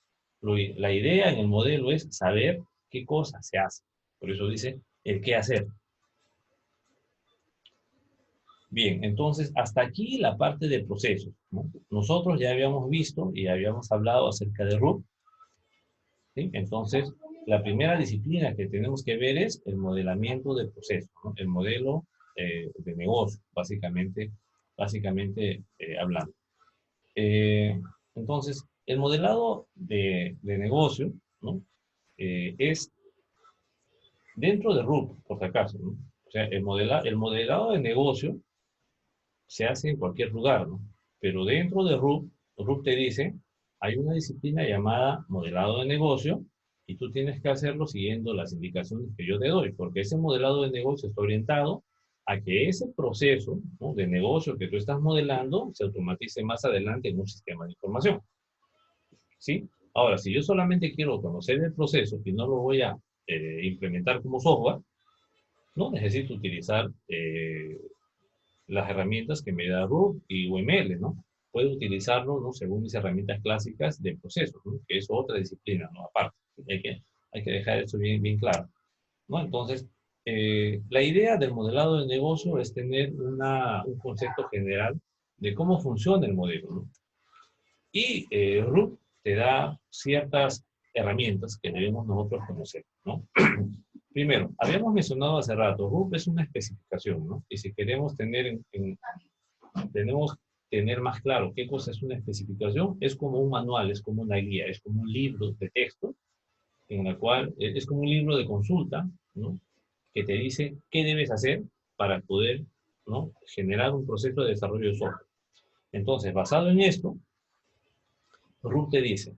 La idea en el modelo es saber qué cosa se hace. Por eso dice el qué hacer. Bien, entonces hasta aquí la parte de procesos, ¿no? Nosotros ya habíamos visto y habíamos hablado acerca de RUP, ¿sí? Entonces, la primera disciplina que tenemos que ver es el modelamiento de procesos, ¿no? El modelo de negocio, básicamente hablando. Entonces, el modelado de negocio, ¿no? Es dentro de RUP, por si acaso, ¿no? O sea, el modelado de negocio se hace en cualquier lugar, ¿no? Pero dentro de RUP te dice, hay una disciplina llamada modelado de negocio y tú tienes que hacerlo siguiendo las indicaciones que yo te doy, porque ese modelado de negocio está orientado a que ese proceso, ¿no? De negocio que tú estás modelando se automatice más adelante en un sistema de información, ¿sí? Ahora, si yo solamente quiero conocer el proceso y no lo voy a implementar como software, no necesito utilizar las herramientas que me da RUB y UML, ¿no? Puedo utilizarlo, ¿no? Según mis herramientas clásicas de procesos, ¿no? Que es otra disciplina, ¿no? Aparte, hay que dejar eso bien, bien claro, ¿no? Entonces, la idea del modelado de negocio es tener un concepto general de cómo funciona el modelo, ¿no? Y RUB te da ciertas herramientas que debemos nosotros conocer, ¿no? Primero, habíamos mencionado hace rato, RUB es una especificación, ¿no? Y si queremos tenemos tener más claro qué cosa es una especificación, es como un manual, es como una guía, es como un libro de texto, en la cual es como un libro de consulta, ¿no? Que te dice qué debes hacer para poder, ¿no? Generar un proceso de desarrollo de software. Entonces, basado en esto, Ruth te dice,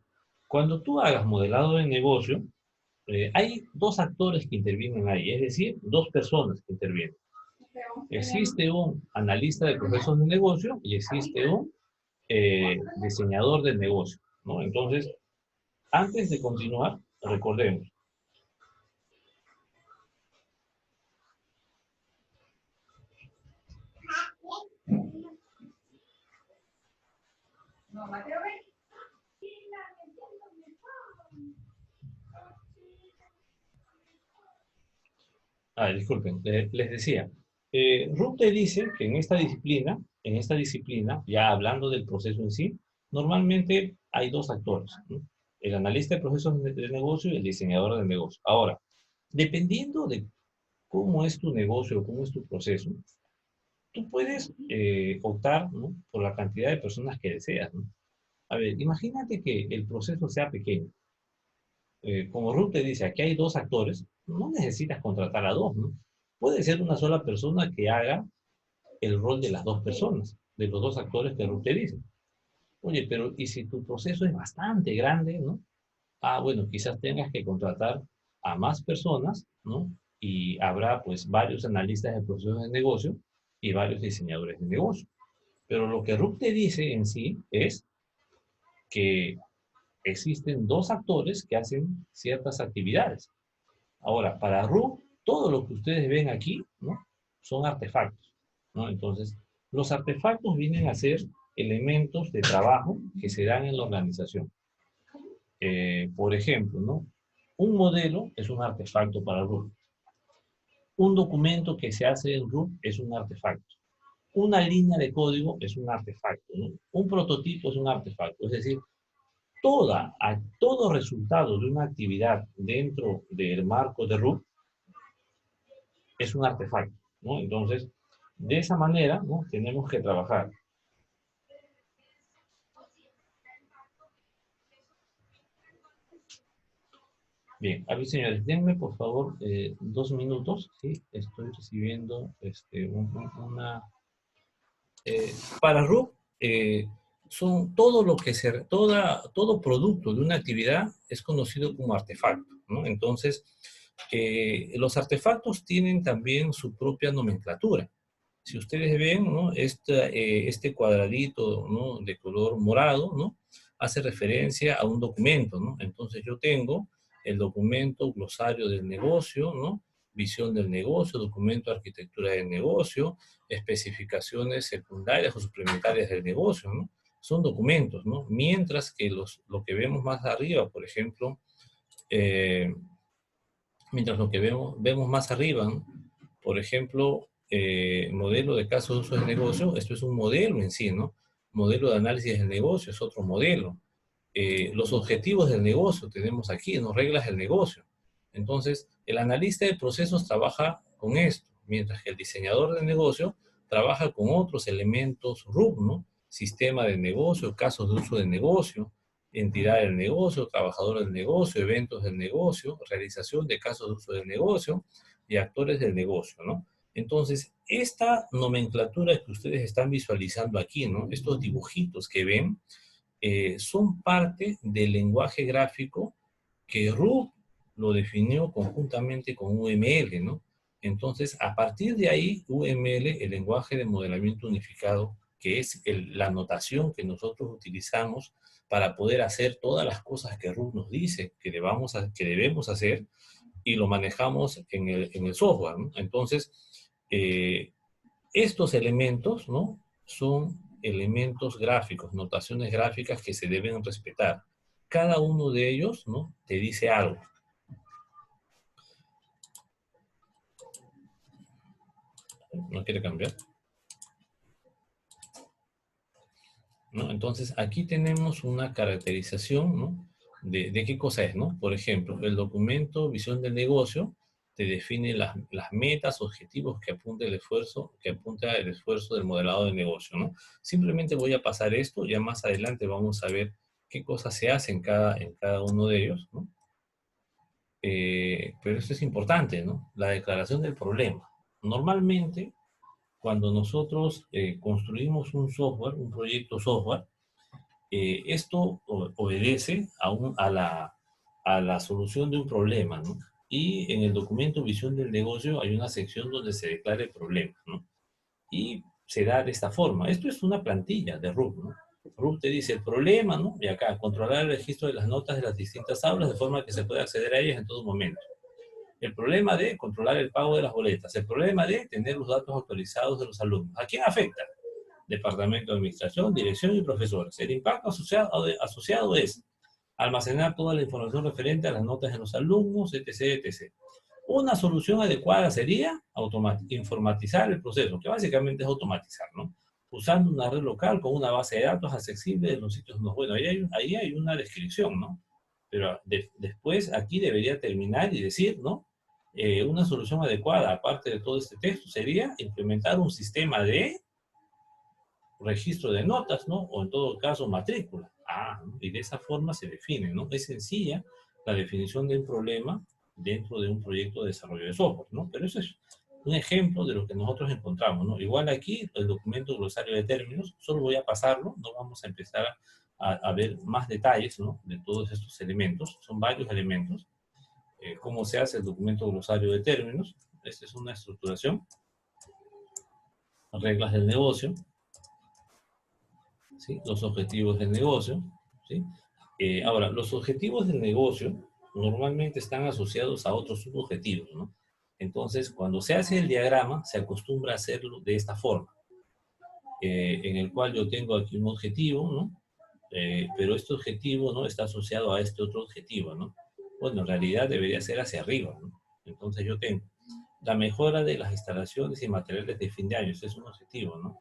cuando tú hagas modelado de negocio, hay dos actores que intervienen ahí, es decir, dos personas que intervienen. Existe un analista de procesos de negocio y existe un diseñador del negocio, ¿no? Entonces, antes de continuar, recordemos. Disculpen, les decía, Ruth te dice que en esta disciplina, ya hablando del proceso en sí, normalmente hay dos actores, ¿no? El analista de procesos de negocio y el diseñador del negocio. Ahora, dependiendo de cómo es tu negocio o cómo es tu proceso, tú puedes optar, ¿no? Por la cantidad de personas que deseas, ¿no? A ver, imagínate que el proceso sea pequeño. Como Ruth te dice, aquí hay dos actores, no necesitas contratar a dos, ¿no? Puede ser una sola persona que haga el rol de las dos personas, de los dos actores que Ruth te dice. Oye, pero ¿y si tu proceso es bastante grande, ¿no? Bueno, quizás tengas que contratar a más personas, ¿no? Y habrá pues varios analistas de procesos de negocio y varios diseñadores de negocio. Pero lo que Ruth te dice en sí es que existen dos actores que hacen ciertas actividades. Ahora, para Ruth, todo lo que ustedes ven aquí, ¿no? Son artefactos, ¿no? Entonces, los artefactos vienen a ser elementos de trabajo que se dan en la organización. Por ejemplo, ¿no? Un modelo es un artefacto para Ruth. Un documento que se hace en Ruth es un artefacto. Una línea de código es un artefacto, ¿no? Un prototipo es un artefacto. Es decir, todo resultado de una actividad dentro del marco de Ruth es un artefacto, ¿no? Entonces, de esa manera, ¿no? Tenemos que trabajar. Bien, a ver, señores, denme por favor 2 minutos, ¿sí? Estoy recibiendo una... para Ruth, son todo lo que todo producto de una actividad es conocido como artefacto, ¿no? Entonces, los artefactos tienen también su propia nomenclatura. Si ustedes ven, ¿no? Este cuadradito, ¿no? De color morado, ¿no? Hace referencia a un documento, ¿no? Entonces yo tengo el documento glosario del negocio, ¿no? Visión del negocio, documento arquitectura del negocio, especificaciones secundarias o suplementarias del negocio, ¿no? Son documentos, ¿no? Mientras que lo que vemos más arriba, por ejemplo, eh, mientras lo que vemos más arriba, ¿no? Por ejemplo, modelo de caso de uso de negocio, esto es un modelo en sí, ¿no? Modelo de análisis del negocio es otro modelo. Los objetivos del negocio tenemos aquí, ¿no? Reglas del negocio. Entonces, el analista de procesos trabaja con esto, mientras que el diseñador de negocio trabaja con otros elementos RUB, ¿no? Sistema de negocio, casos de uso de negocio, entidad del negocio, trabajador del negocio, eventos del negocio, realización de casos de uso del negocio y actores del negocio, ¿no? Entonces, esta nomenclatura que ustedes están visualizando aquí, ¿no? Estos dibujitos que ven, son parte del lenguaje gráfico que RUB lo definió conjuntamente con UML, ¿no? Entonces, a partir de ahí, UML, el lenguaje de modelamiento unificado, que es la notación que nosotros utilizamos para poder hacer todas las cosas que RUB nos dice que debemos hacer, y lo manejamos en el software, ¿no? Entonces, estos elementos, ¿no? Son elementos gráficos, notaciones gráficas que se deben respetar. Cada uno de ellos, ¿no? Te dice algo. ¿No quiere cambiar? ¿No? Entonces, aquí tenemos una caracterización, ¿no? De qué cosa es, ¿no? Por ejemplo, el documento Visión del Negocio te define las metas, objetivos que apunta el esfuerzo del modelado de negocio, ¿no? Simplemente voy a pasar esto, ya más adelante vamos a ver qué cosas se hacen en cada uno de ellos, ¿no? pero esto es importante, ¿no? La declaración del problema. Normalmente, cuando nosotros construimos un software, un proyecto software, esto obedece a la solución de un problema, ¿no? Y en el documento Visión del Negocio hay una sección donde se declara el problema, ¿no? Y se da de esta forma. Esto es una plantilla de RUB, ¿no? RUB te dice el problema, ¿no? Y acá, controlar el registro de las notas de las distintas aulas de forma que se pueda acceder a ellas en todo momento. El problema de controlar el pago de las boletas. El problema de tener los datos actualizados de los alumnos. ¿A quién afecta? Departamento de Administración, Dirección y profesores. El impacto asociado es almacenar toda la información referente a las notas de los alumnos, etc., etc. Una solución adecuada sería informatizar el proceso, que básicamente es automatizar, ¿no? Usando una red local con una base de datos accesible en los sitios no. Bueno, ahí hay una descripción, ¿no? Pero después aquí debería terminar y decir, ¿no? Una solución adecuada, aparte de todo este texto, sería implementar un sistema de registro de notas, ¿no? O en todo caso, matrícula. ¿No? Y de esa forma se define, ¿no? Es sencilla la definición del problema dentro de un proyecto de desarrollo de software, ¿no? Pero eso es un ejemplo de lo que nosotros encontramos, ¿no? Igual aquí, el documento glosario de términos, solo voy a pasarlo, no vamos a empezar a ver más detalles, ¿no? De todos estos elementos, son varios elementos. Cómo se hace el documento glosario de términos. Esta es una estructuración, reglas del negocio, ¿sí? Los objetivos del negocio, ¿sí? Ahora, los objetivos del negocio normalmente están asociados a otros subobjetivos, ¿no? Entonces, cuando se hace el diagrama, se acostumbra a hacerlo de esta forma, en el cual yo tengo aquí un objetivo, ¿no? Pero este objetivo no está asociado a este otro objetivo, ¿no? Bueno, en realidad debería ser hacia arriba, ¿no? Entonces yo tengo la mejora de las instalaciones y materiales de fin de año, ese es un objetivo, ¿no?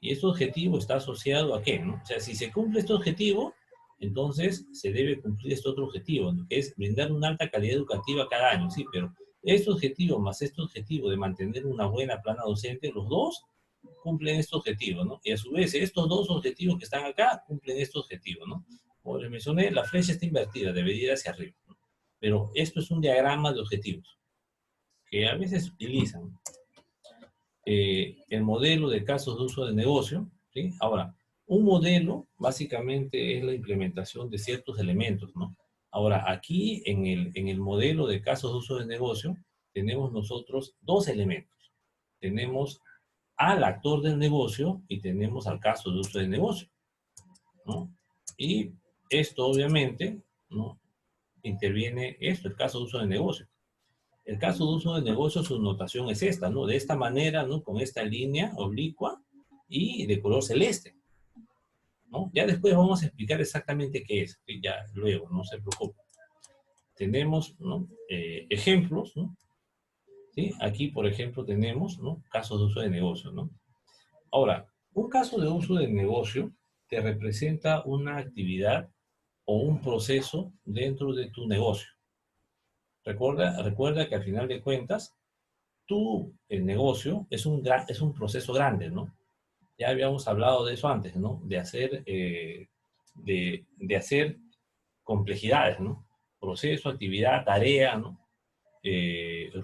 Y este objetivo está asociado a qué, ¿no? O sea, si se cumple este objetivo, entonces se debe cumplir este otro objetivo, ¿no? Que es brindar una alta calidad educativa cada año, sí, pero este objetivo más este objetivo de mantener una buena plana docente, los dos cumplen este objetivo, ¿no? Y a su vez, estos dos objetivos que están acá cumplen este objetivo, ¿no? Como les mencioné, la flecha está invertida, debería ir hacia arriba, ¿no? Pero esto es un diagrama de objetivos que a veces utilizan el modelo de casos de uso de negocio, ¿sí? Ahora, un modelo básicamente es la implementación de ciertos elementos, ¿no? Ahora, aquí en el modelo de casos de uso de negocio, tenemos nosotros dos elementos. Tenemos al actor del negocio y tenemos al caso de uso de negocio, ¿no? Y esto obviamente, ¿no? Interviene esto, el caso de uso de negocio. El caso de uso de negocio, su notación es esta, ¿no? De esta manera, ¿no? Con esta línea oblicua y de color celeste, ¿no? Ya después vamos a explicar exactamente qué es, ya luego, no se preocupe. Tenemos, ¿no? Ejemplos, ¿no? ¿Sí? Aquí, por ejemplo, tenemos, ¿no? Casos de uso de negocio, ¿no? Ahora, un caso de uso de negocio te representa una actividad o un proceso dentro de tu negocio. Recuerda que al final de cuentas, el negocio es un proceso grande, ¿no? Ya habíamos hablado de eso antes, ¿no? De hacer complejidades, ¿no? Proceso, actividad, tarea, ¿no?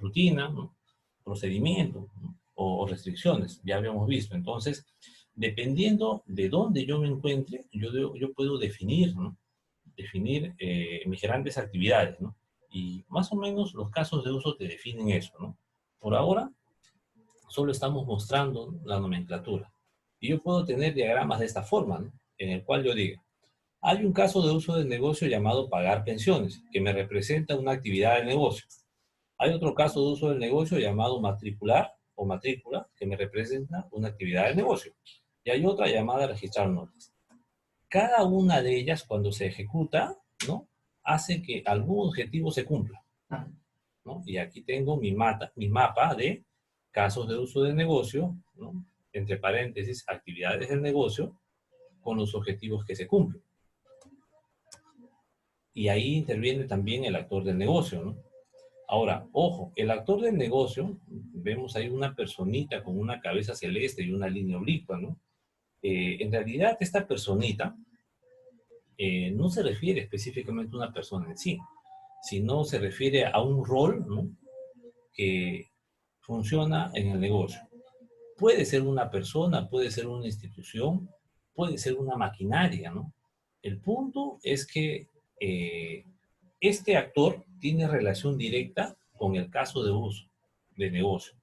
Rutina, ¿no? Procedimiento, ¿no? O restricciones, ya habíamos visto. Entonces, dependiendo de dónde yo me encuentre, yo puedo definir, ¿no? Definir mis grandes actividades, ¿no? Y más o menos los casos de uso te definen eso, ¿no? Por ahora, solo estamos mostrando la nomenclatura. Y yo puedo tener diagramas de esta forma, ¿no? En el cual yo diga, hay un caso de uso del negocio llamado pagar pensiones, que me representa una actividad de negocio. Hay otro caso de uso del negocio llamado matricular o matrícula, que me representa una actividad de negocio. Y hay otra llamada registrar notas. Cada una de ellas, cuando se ejecuta, ¿no? Hace que algún objetivo se cumpla, ¿no? Y aquí tengo mi mapa de casos de uso de negocio, ¿no? Entre paréntesis, actividades del negocio, con los objetivos que se cumplen. Y ahí interviene también el actor del negocio, ¿no? Ahora, ojo, el actor del negocio, vemos ahí una personita con una cabeza celeste y una línea oblicua, ¿no? En realidad, esta personita no se refiere específicamente a una persona en sí, sino se refiere a un rol, ¿no?, que funciona en el negocio. Puede ser una persona, puede ser una institución, puede ser una maquinaria, ¿no? El punto es que este actor tiene relación directa con el caso de uso de negocio.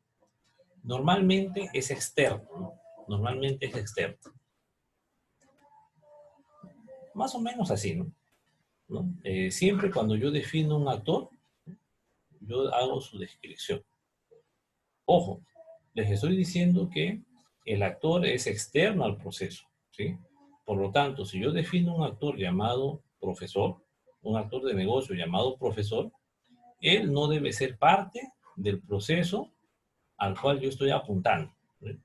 Normalmente es externo, ¿no? Normalmente es externo. Más o menos así, ¿no? ¿No? Siempre cuando yo defino un actor, yo hago su descripción. Ojo, les estoy diciendo que el actor es externo al proceso, ¿sí? Por lo tanto, si yo defino un actor llamado profesor, un actor de negocio llamado profesor, él no debe ser parte del proceso al cual yo estoy apuntando, ¿sí?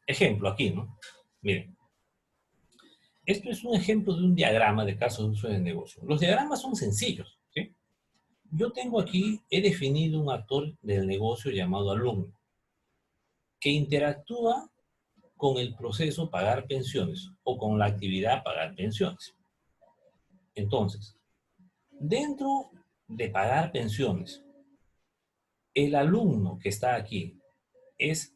Ejemplo aquí, ¿no? Miren, esto es un ejemplo de un diagrama de caso de uso de negocio. Los diagramas son sencillos, ¿sí? Yo tengo aquí, he definido un actor del negocio llamado alumno, que interactúa con el proceso pagar pensiones o con la actividad pagar pensiones. Entonces, dentro de pagar pensiones, el alumno que está aquí es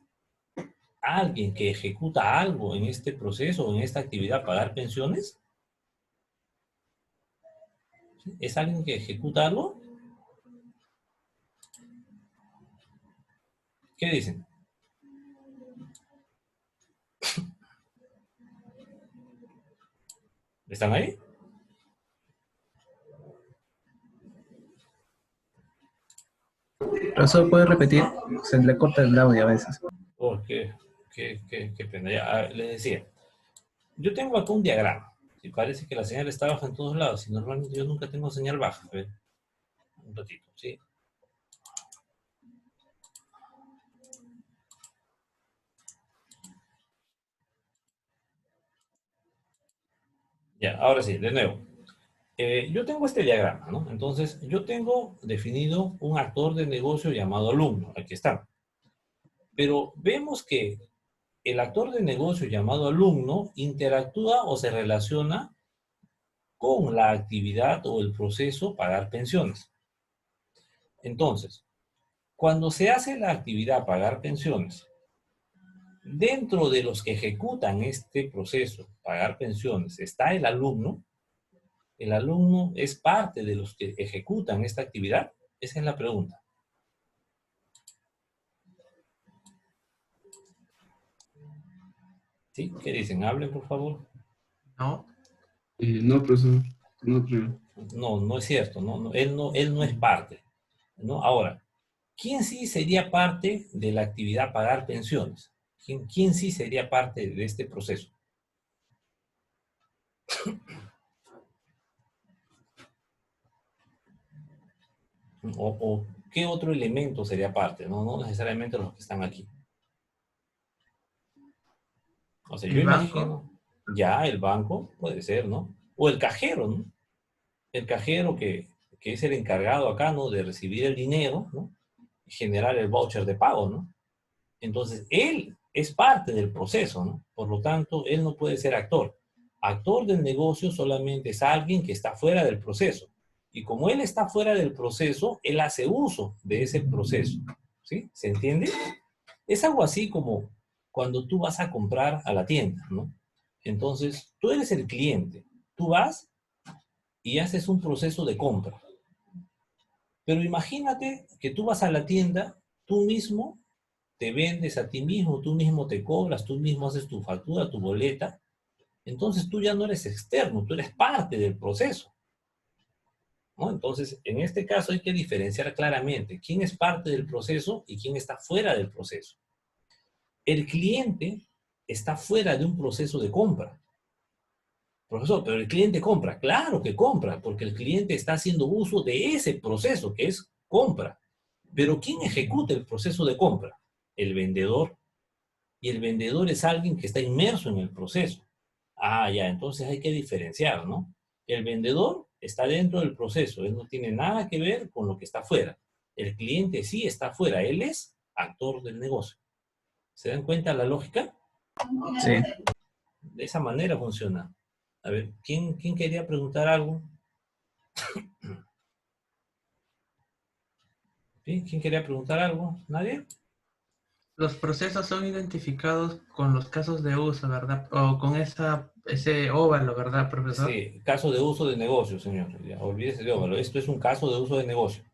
alguien que ejecuta algo en este proceso, en esta actividad pagar pensiones. ¿Es alguien que ejecuta algo? ¿Qué dicen? ¿Están ahí? Profesor, ¿puede repetir? Se le corta el audio a veces. Oh, qué pena. Ya, les decía, yo tengo acá un diagrama. Y parece que la señal está baja en todos lados. Y normalmente yo nunca tengo señal baja. A ver, un ratito, ¿sí? Ya, ahora sí, de nuevo. Yo tengo este diagrama, ¿no? Entonces, yo tengo definido un actor de negocio llamado alumno. Aquí está. Pero vemos que el actor de negocio llamado alumno interactúa o se relaciona con la actividad o el proceso pagar pensiones. Entonces, cuando se hace la actividad pagar pensiones, dentro de los que ejecutan este proceso pagar pensiones está el alumno. ¿El alumno es parte de los que ejecutan esta actividad? Esa es la pregunta. ¿Sí? ¿Qué dicen? Hablen, por favor. No, No, profesor, no creo. No, no es cierto. Él no es parte, ¿no? Ahora, ¿quién sí sería parte de la actividad pagar pensiones? ¿Quién sí sería parte de este proceso? ¿O qué otro elemento sería parte? No necesariamente los que están aquí. O sea, yo el banco. imagino, ya el banco puede ser, ¿no? O el cajero, ¿no? El cajero que es el encargado acá, ¿no?, de recibir el dinero, ¿no?, y generar el voucher de pago, ¿no? Entonces, él es parte del proceso, ¿no? Por lo tanto, él no puede ser actor. Actor del negocio solamente es alguien que está fuera del proceso. Y como él está fuera del proceso, él hace uso de ese proceso. ¿Sí? ¿Se entiende? Es algo así como cuando tú vas a comprar a la tienda, ¿no? Entonces, tú eres el cliente. Tú vas y haces un proceso de compra. Pero imagínate que tú vas a la tienda, tú mismo te vendes a ti mismo, tú mismo te cobras, tú mismo haces tu factura, tu boleta. Entonces tú ya no eres externo, tú eres parte del proceso, ¿no? Entonces, en este caso hay que diferenciar claramente quién es parte del proceso y quién está fuera del proceso. El cliente está fuera de un proceso de compra. Profesor, pero el cliente compra. Claro que compra, porque el cliente está haciendo uso de ese proceso que es compra. Pero ¿quién ejecuta el proceso de compra? El vendedor. Y el vendedor es alguien que está inmerso en el proceso. Ah, ya, entonces hay que diferenciar, ¿no? El vendedor está dentro del proceso, él no tiene nada que ver con lo que está afuera. El cliente sí está afuera, él es actor del negocio. ¿Se dan cuenta la lógica? Sí. De esa manera funciona. A ver, ¿quién quería preguntar algo? ¿Sí? ¿Quién quería preguntar algo? ¿Nadie? Los procesos son identificados con los casos de uso, ¿verdad? O con ese óvalo, ¿verdad, profesor? Sí, caso de uso de negocio, señor. Ya, olvídese de óvalo. Esto es un caso de uso de negocio.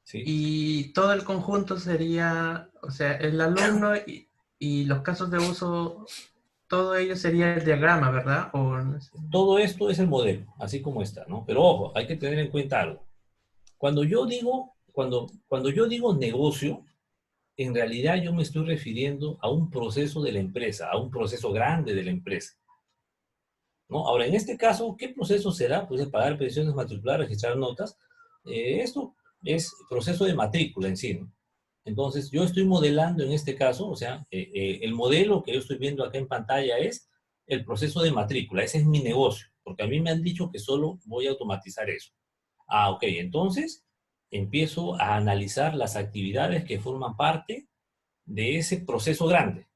¿Sí? Y todo el conjunto sería, o sea, el alumno y los casos de uso, todo ello sería el diagrama, ¿verdad? O, Todo esto es el modelo, así como está, ¿no? Pero ojo, hay que tener en cuenta algo. Cuando yo digo negocio, en realidad yo me estoy refiriendo a un proceso de la empresa, a un proceso grande de la empresa, ¿no? Ahora, en este caso, ¿qué proceso será? Pues de pagar pensiones, matricular, registrar notas. Esto es proceso de matrícula en sí, ¿no? Entonces, yo estoy modelando en este caso, o sea, el modelo que yo estoy viendo acá en pantalla es el proceso de matrícula. Ese es mi negocio, porque a mí me han dicho que solo voy a automatizar eso. Ah, ok, entonces empiezo a analizar las actividades que forman parte de ese proceso grande,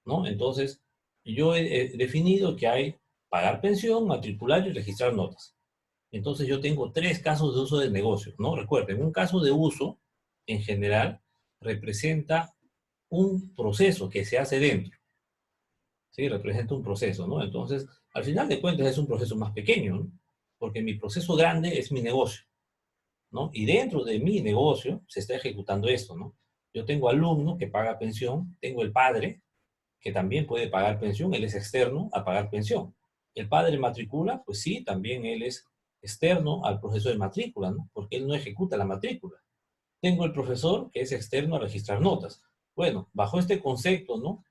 ¿no? Entonces, yo he definido que hay pagar pensión, matricular y registrar notas. Entonces, yo tengo tres casos de uso del negocio, ¿no? Recuerden, un caso de uso, en general, representa un proceso que se hace dentro, ¿sí? Representa un proceso, ¿no? Entonces, al final de cuentas, es un proceso más pequeño, ¿no? Porque mi proceso grande es mi negocio, ¿no? Y dentro de mi negocio se está ejecutando esto, ¿no? Yo tengo alumno que paga pensión, tengo el padre que también puede pagar pensión, él es externo a pagar pensión. El padre matricula, pues sí, también él es externo al proceso de matrícula, ¿no? Porque él no ejecuta la matrícula. Tengo el profesor que es externo a registrar notas. Bueno, bajo este concepto, ¿no?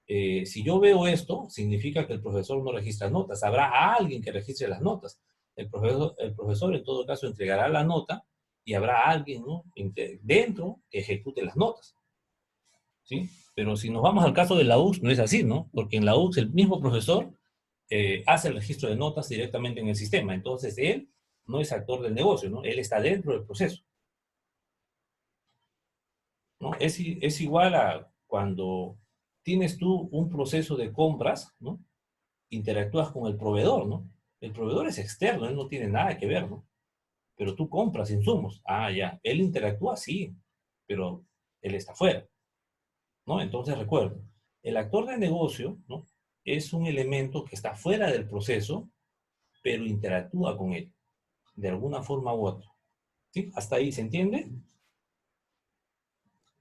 Si yo veo esto, significa que el profesor no registra notas. Habrá alguien que registre las notas. El profesor en todo caso entregará la nota y habrá alguien, ¿no? Dentro que ejecute las notas, ¿sí? Pero si nos vamos al caso de la UX, no es así, ¿no? Porque en la UX el mismo profesor hace el registro de notas directamente en el sistema. Entonces él no es actor del negocio, ¿no? Él está dentro del proceso, ¿no? Es igual a cuando tienes tú un proceso de compras, ¿no? Interactúas con el proveedor, ¿no? El proveedor es externo, él no tiene nada que ver, ¿no? Pero tú compras insumos. Ah, ya. Él interactúa, sí, pero él está fuera, ¿no? Entonces recuerdo, el actor de negocio, ¿no? Es un elemento que está fuera del proceso, pero interactúa con él, de alguna forma u otra. ¿Sí? ¿Hasta ahí se entiende?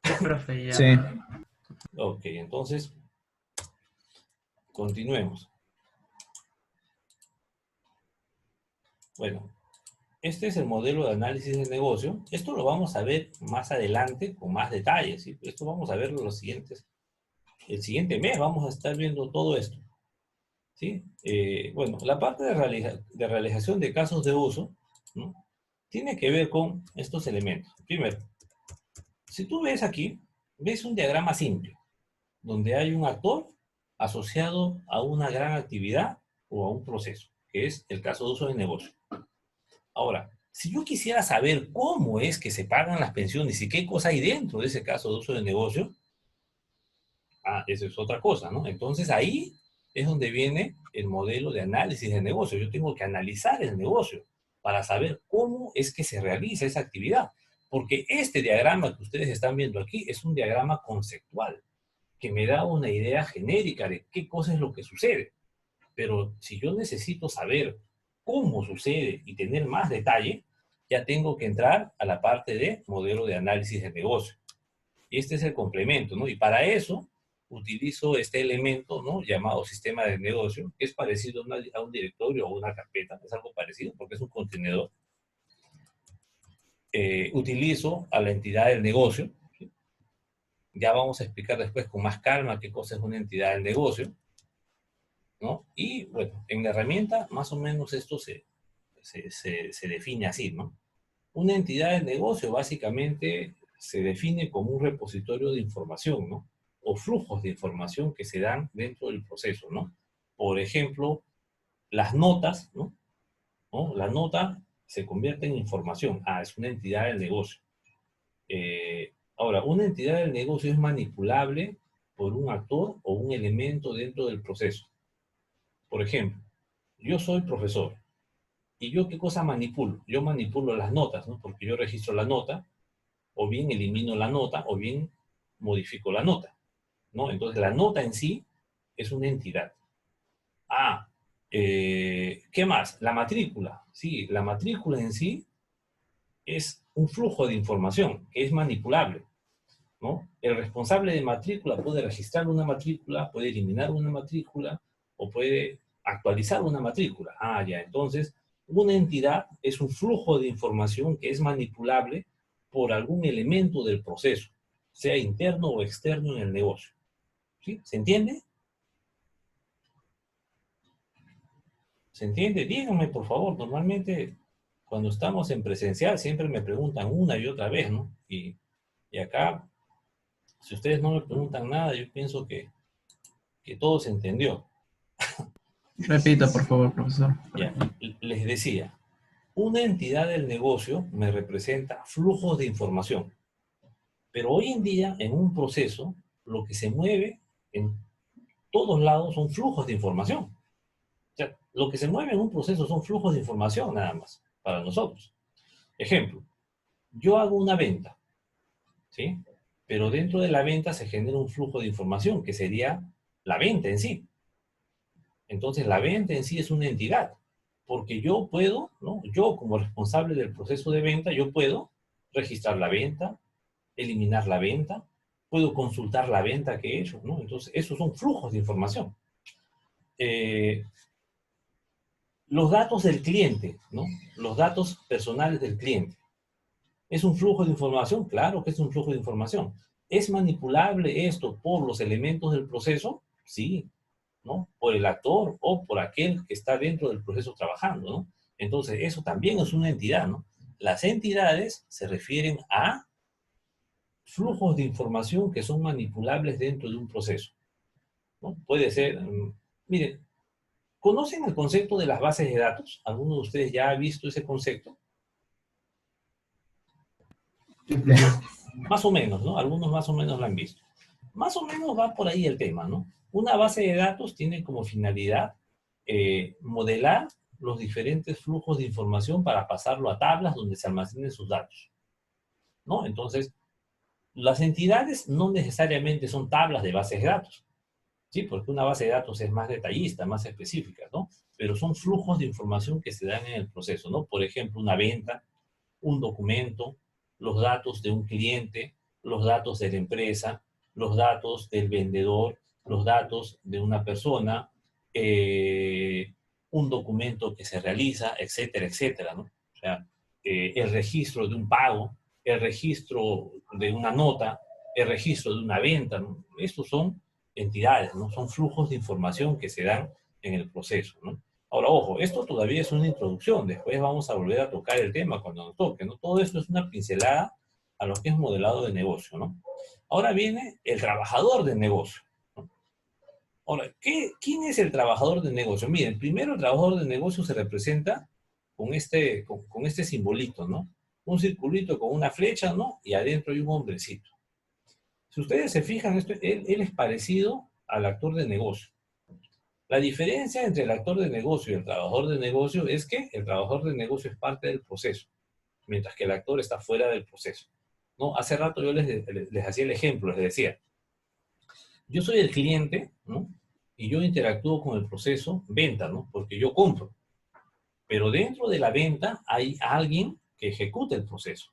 sí, profe, ya. Sí, Ok, entonces, continuemos. Bueno, este es el modelo de análisis de negocio. Esto lo vamos a ver más adelante con más detalles, ¿sí? Esto vamos a verlo el siguiente mes vamos a estar viendo todo esto, ¿sí? Bueno, la parte de realización de casos de uso, ¿no? Tiene que ver con estos elementos. Primero, si tú ves aquí, ves un diagrama simple, donde hay un actor asociado a una gran actividad o a un proceso, que es el caso de uso de negocio. Ahora, si yo quisiera saber cómo es que se pagan las pensiones y qué cosa hay dentro de ese caso de uso de negocio, eso es otra cosa, ¿no? Entonces ahí es donde viene el modelo de análisis de negocio. Yo tengo que analizar el negocio para saber cómo es que se realiza esa actividad. Porque este diagrama que ustedes están viendo aquí es un diagrama conceptual que me da una idea genérica de qué cosa es lo que sucede. Pero si yo necesito saber cómo sucede y tener más detalle, ya tengo que entrar a la parte de modelo de análisis de negocio. Y este es el complemento, ¿no? Y para eso utilizo este elemento, ¿no? Llamado sistema de negocio, que es parecido a un directorio o una carpeta, es algo parecido porque es un contenedor. Utilizo a la entidad del negocio, ¿sí? Ya vamos a explicar después con más calma qué cosa es una entidad del negocio, ¿no? Y bueno, en la herramienta más o menos esto se define así, ¿no? Una entidad de negocio básicamente se define como un repositorio de información, ¿no? O flujos de información que se dan dentro del proceso, ¿no? Por ejemplo, las notas, ¿no? ¿No? La nota se convierte en información. Ah, es una entidad del negocio. Ahora, una entidad del negocio es manipulable por un actor o un elemento dentro del proceso. Por ejemplo, yo soy profesor, ¿Y yo qué cosa manipulo? Yo manipulo las notas, ¿no? Porque yo registro la nota, o bien elimino la nota, o bien modifico la nota, ¿no? Entonces la nota en sí es una entidad. Ah, ¿qué más? La matrícula. Sí, la matrícula en sí es un flujo de información que es manipulable, ¿no? El responsable de matrícula puede registrar una matrícula, puede eliminar una matrícula o puede actualizar una matrícula. Ah, ya, entonces una entidad es un flujo de información que es manipulable por algún elemento del proceso, sea interno o externo en el negocio. ¿Sí? ¿Se entiende? ¿Se entiende? Díganme, por favor. Normalmente, cuando estamos en presencial, siempre me preguntan una y otra vez, ¿no? Y acá, si ustedes no me preguntan nada, yo pienso que todo se entendió. Repita, por favor, profesor. Ya, les decía, una entidad del negocio me representa flujos de información. Pero hoy en día, en un proceso, lo que se mueve en todos lados son flujos de información. O sea, lo que se mueve en un proceso son flujos de información nada más, para nosotros. Ejemplo, yo hago una venta, ¿sí? Pero dentro de la venta se genera un flujo de información, que sería la venta en sí. Entonces, la venta en sí es una entidad, porque yo puedo, ¿no? Yo como responsable del proceso de venta, yo puedo registrar la venta, eliminar la venta, puedo consultar la venta que he hecho, ¿no? Entonces, esos son flujos de información. Eh, los datos del cliente, ¿no? Los datos personales del cliente. ¿Es un flujo de información? Claro que es un flujo de información. ¿Es manipulable esto por los elementos del proceso? Sí, ¿no? Por el actor o por aquel que está dentro del proceso trabajando, ¿no? Entonces, eso también es una entidad, ¿no? Las entidades se refieren a flujos de información que son manipulables dentro de un proceso, ¿no? Puede ser, miren, ¿conocen el concepto de las bases de datos? ¿Alguno de ustedes ya ha visto ese concepto? Más o menos, ¿no? Algunos más o menos lo han visto. Más o menos va por ahí el tema, ¿no? Una base de datos tiene como finalidad modelar los diferentes flujos de información para pasarlo a tablas donde se almacenen sus datos, ¿no? Entonces, las entidades no necesariamente son tablas de bases de datos, ¿sí? Porque una base de datos es más detallista, más específica, ¿no? Pero son flujos de información que se dan en el proceso, ¿no? Por ejemplo, una venta, un documento, los datos de un cliente, los datos de la empresa, los datos del vendedor, los datos de una persona, un documento que se realiza, etcétera, etcétera, ¿no? O sea, el registro de un pago, el registro de una nota, el registro de una venta, ¿no? Estos son entidades, ¿no? Son flujos de información que se dan en el proceso, ¿no? Ahora, ojo, esto todavía es una introducción, después vamos a volver a tocar el tema cuando nos toque, ¿no? Todo esto es una pincelada a lo que es modelado de negocio, ¿no? Ahora viene el trabajador de negocio, ¿no? Ahora, ¿quién es el trabajador de negocio? Miren, primero el trabajador de negocio se representa con este simbolito, ¿no? Un circulito con una flecha, ¿no? Y adentro hay un hombrecito. Si ustedes se fijan, él es parecido al actor de negocio. La diferencia entre el actor de negocio y el trabajador de negocio es que el trabajador de negocio es parte del proceso, mientras que el actor está fuera del proceso, ¿no? Hace rato yo les hacía el ejemplo, les decía, yo soy el cliente, ¿no? Y yo interactúo con el proceso venta, ¿no? Porque yo compro. Pero dentro de la venta hay alguien que ejecuta el proceso.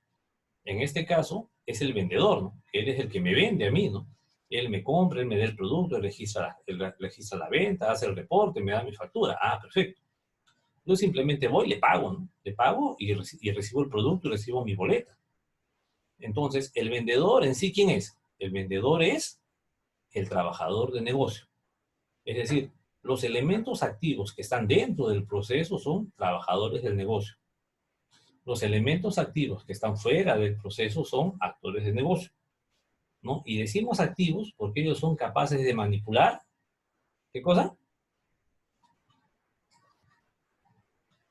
En este caso, es el vendedor, ¿no? Él es el que me vende a mí, ¿no? Él me compra, él me da el producto, él registra la venta, hace el reporte, me da mi factura. Ah, perfecto. Yo simplemente voy, le pago, ¿no? Le pago y recibo el producto y recibo mi boleta. Entonces, el vendedor en sí, ¿quién es? El vendedor es el trabajador de negocio. Es decir, los elementos activos que están dentro del proceso son trabajadores del negocio. Los elementos activos que están fuera del proceso son actores de negocio, ¿no? Y decimos activos porque ellos son capaces de manipular, ¿qué cosa?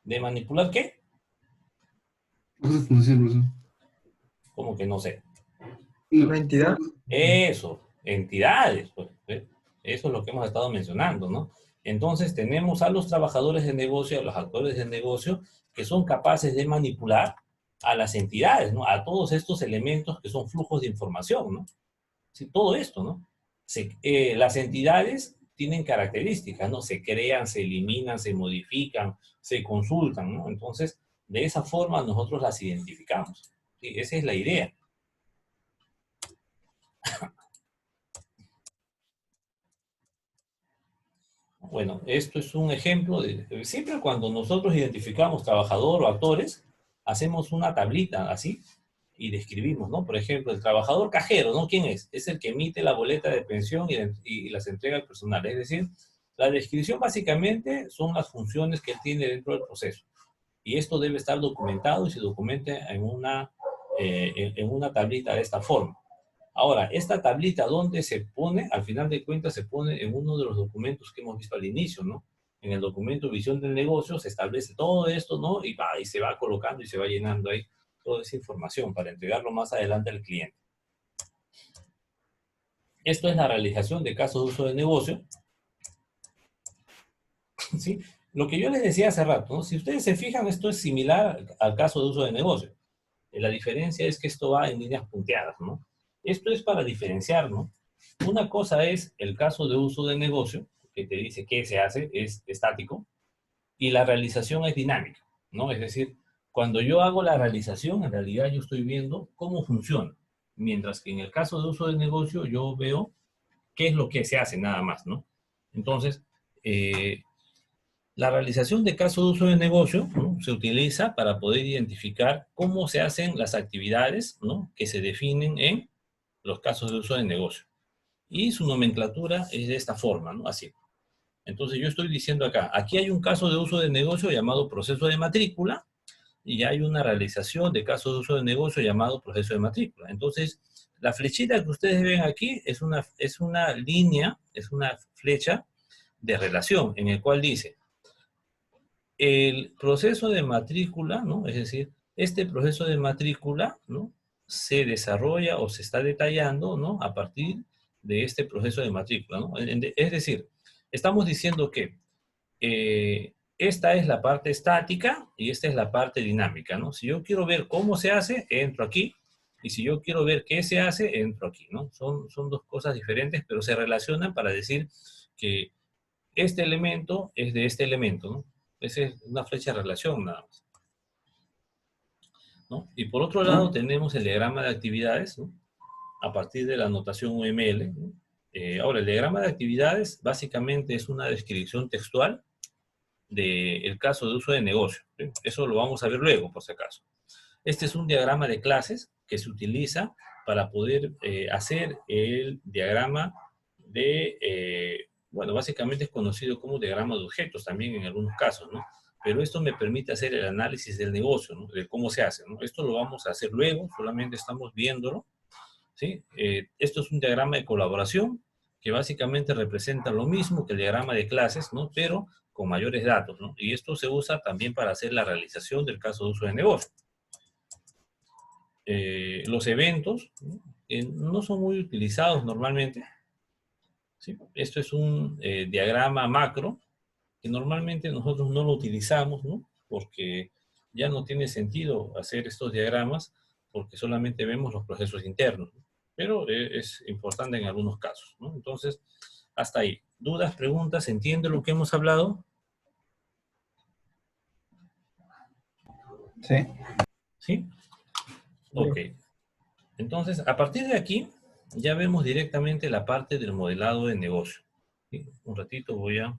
¿De manipular qué? Cosas como decía el profesor. Como que no sé. No, ¿Una entidad? Eso, entidades, pues, ¿eh? Eso es lo que hemos estado mencionando, ¿no? Entonces tenemos a los trabajadores de negocio, a los actores de negocio, que son capaces de manipular a las entidades, ¿no? A todos estos elementos que son flujos de información, ¿no? Sí, todo esto, ¿no? Las entidades tienen características, ¿no? Se crean, se eliminan, se modifican, se consultan, ¿no? Entonces, de esa forma nosotros las identificamos. ¿Sí? Esa es la idea. Bueno, esto es un ejemplo de siempre cuando nosotros identificamos trabajador o actores, hacemos una tablita así y describimos, ¿no? Por ejemplo, el trabajador cajero, ¿no? ¿Quién es? Es el que emite la boleta de pensión y las entrega al personal. Es decir, la descripción básicamente son las funciones que él tiene dentro del proceso. Y esto debe estar documentado y se documenta en una tablita de esta forma. Ahora, esta tablita, ¿dónde se pone? Al final de cuentas se pone en uno de los documentos que hemos visto al inicio, ¿no? En el documento Visión del Negocio se establece todo esto, ¿no? Y se va colocando y se va llenando ahí toda esa información para entregarlo más adelante al cliente. Esto es la realización de casos de uso de negocio. ¿Sí? Lo que yo les decía hace rato, ¿no? Si ustedes se fijan, esto es similar al caso de uso de negocio. La diferencia es que esto va en líneas punteadas, ¿no? Esto es para diferenciar, ¿no? Una cosa es el caso de uso de negocio, que te dice qué se hace, es estático, y la realización es dinámica, ¿no? Es decir, cuando yo hago la realización, en realidad yo estoy viendo cómo funciona, mientras que en el caso de uso de negocio yo veo qué es lo que se hace nada más, ¿no? Entonces, la realización de caso de uso de negocio, ¿no? Se utiliza para poder identificar cómo se hacen las actividades, ¿no? Que se definen en los casos de uso de negocio. Y su nomenclatura es de esta forma, ¿no? Así. Entonces yo estoy diciendo acá, aquí hay un caso de uso de negocio llamado proceso de matrícula y hay una realización de caso de uso de negocio llamado proceso de matrícula. Entonces, la flechita que ustedes ven aquí es una línea, es una flecha de relación en el cual dice el proceso de matrícula, ¿no? Es decir, este proceso de matrícula, ¿no? Se desarrolla o se está detallando, ¿no? A partir de este proceso de matrícula, ¿no? Es decir, estamos diciendo que esta es la parte estática y esta es la parte dinámica, ¿no? Si yo quiero ver cómo se hace, entro aquí. Y si yo quiero ver qué se hace, entro aquí, ¿no? Son dos cosas diferentes, pero se relacionan para decir que este elemento es de este elemento, ¿no? Esa es una flecha de relación nada más, ¿no? Y por otro lado tenemos el diagrama de actividades, ¿no? A partir de la notación UML, ¿no? Ahora, el diagrama de actividades básicamente es una descripción textual del caso de uso de negocio, ¿sí? Eso lo vamos a ver luego, por si acaso. Este es un diagrama de clases que se utiliza para poder hacer el diagrama de, bueno, básicamente es conocido como diagrama de objetos también en algunos casos, ¿no? Pero esto me permite hacer el análisis del negocio, ¿no? De cómo se hace, ¿no? Esto lo vamos a hacer luego, solamente estamos viéndolo, ¿sí? Esto es un diagrama de colaboración que básicamente representa lo mismo que el diagrama de clases, ¿no? Pero con mayores datos, ¿no? Y esto se usa también para hacer la realización del caso de uso de negocio. Los eventos, ¿no? No son muy utilizados normalmente, ¿sí? Esto es un diagrama macro que normalmente nosotros no lo utilizamos, ¿no? Porque ya no tiene sentido hacer estos diagramas porque solamente vemos los procesos internos, ¿no? Pero es importante en algunos casos, ¿no? Entonces, hasta ahí. ¿Dudas, preguntas? ¿Entiende lo que hemos hablado? Sí. ¿Sí? Ok. Entonces, a partir de aquí, ya vemos directamente la parte del modelado de negocio. ¿Sí? Un ratito voy a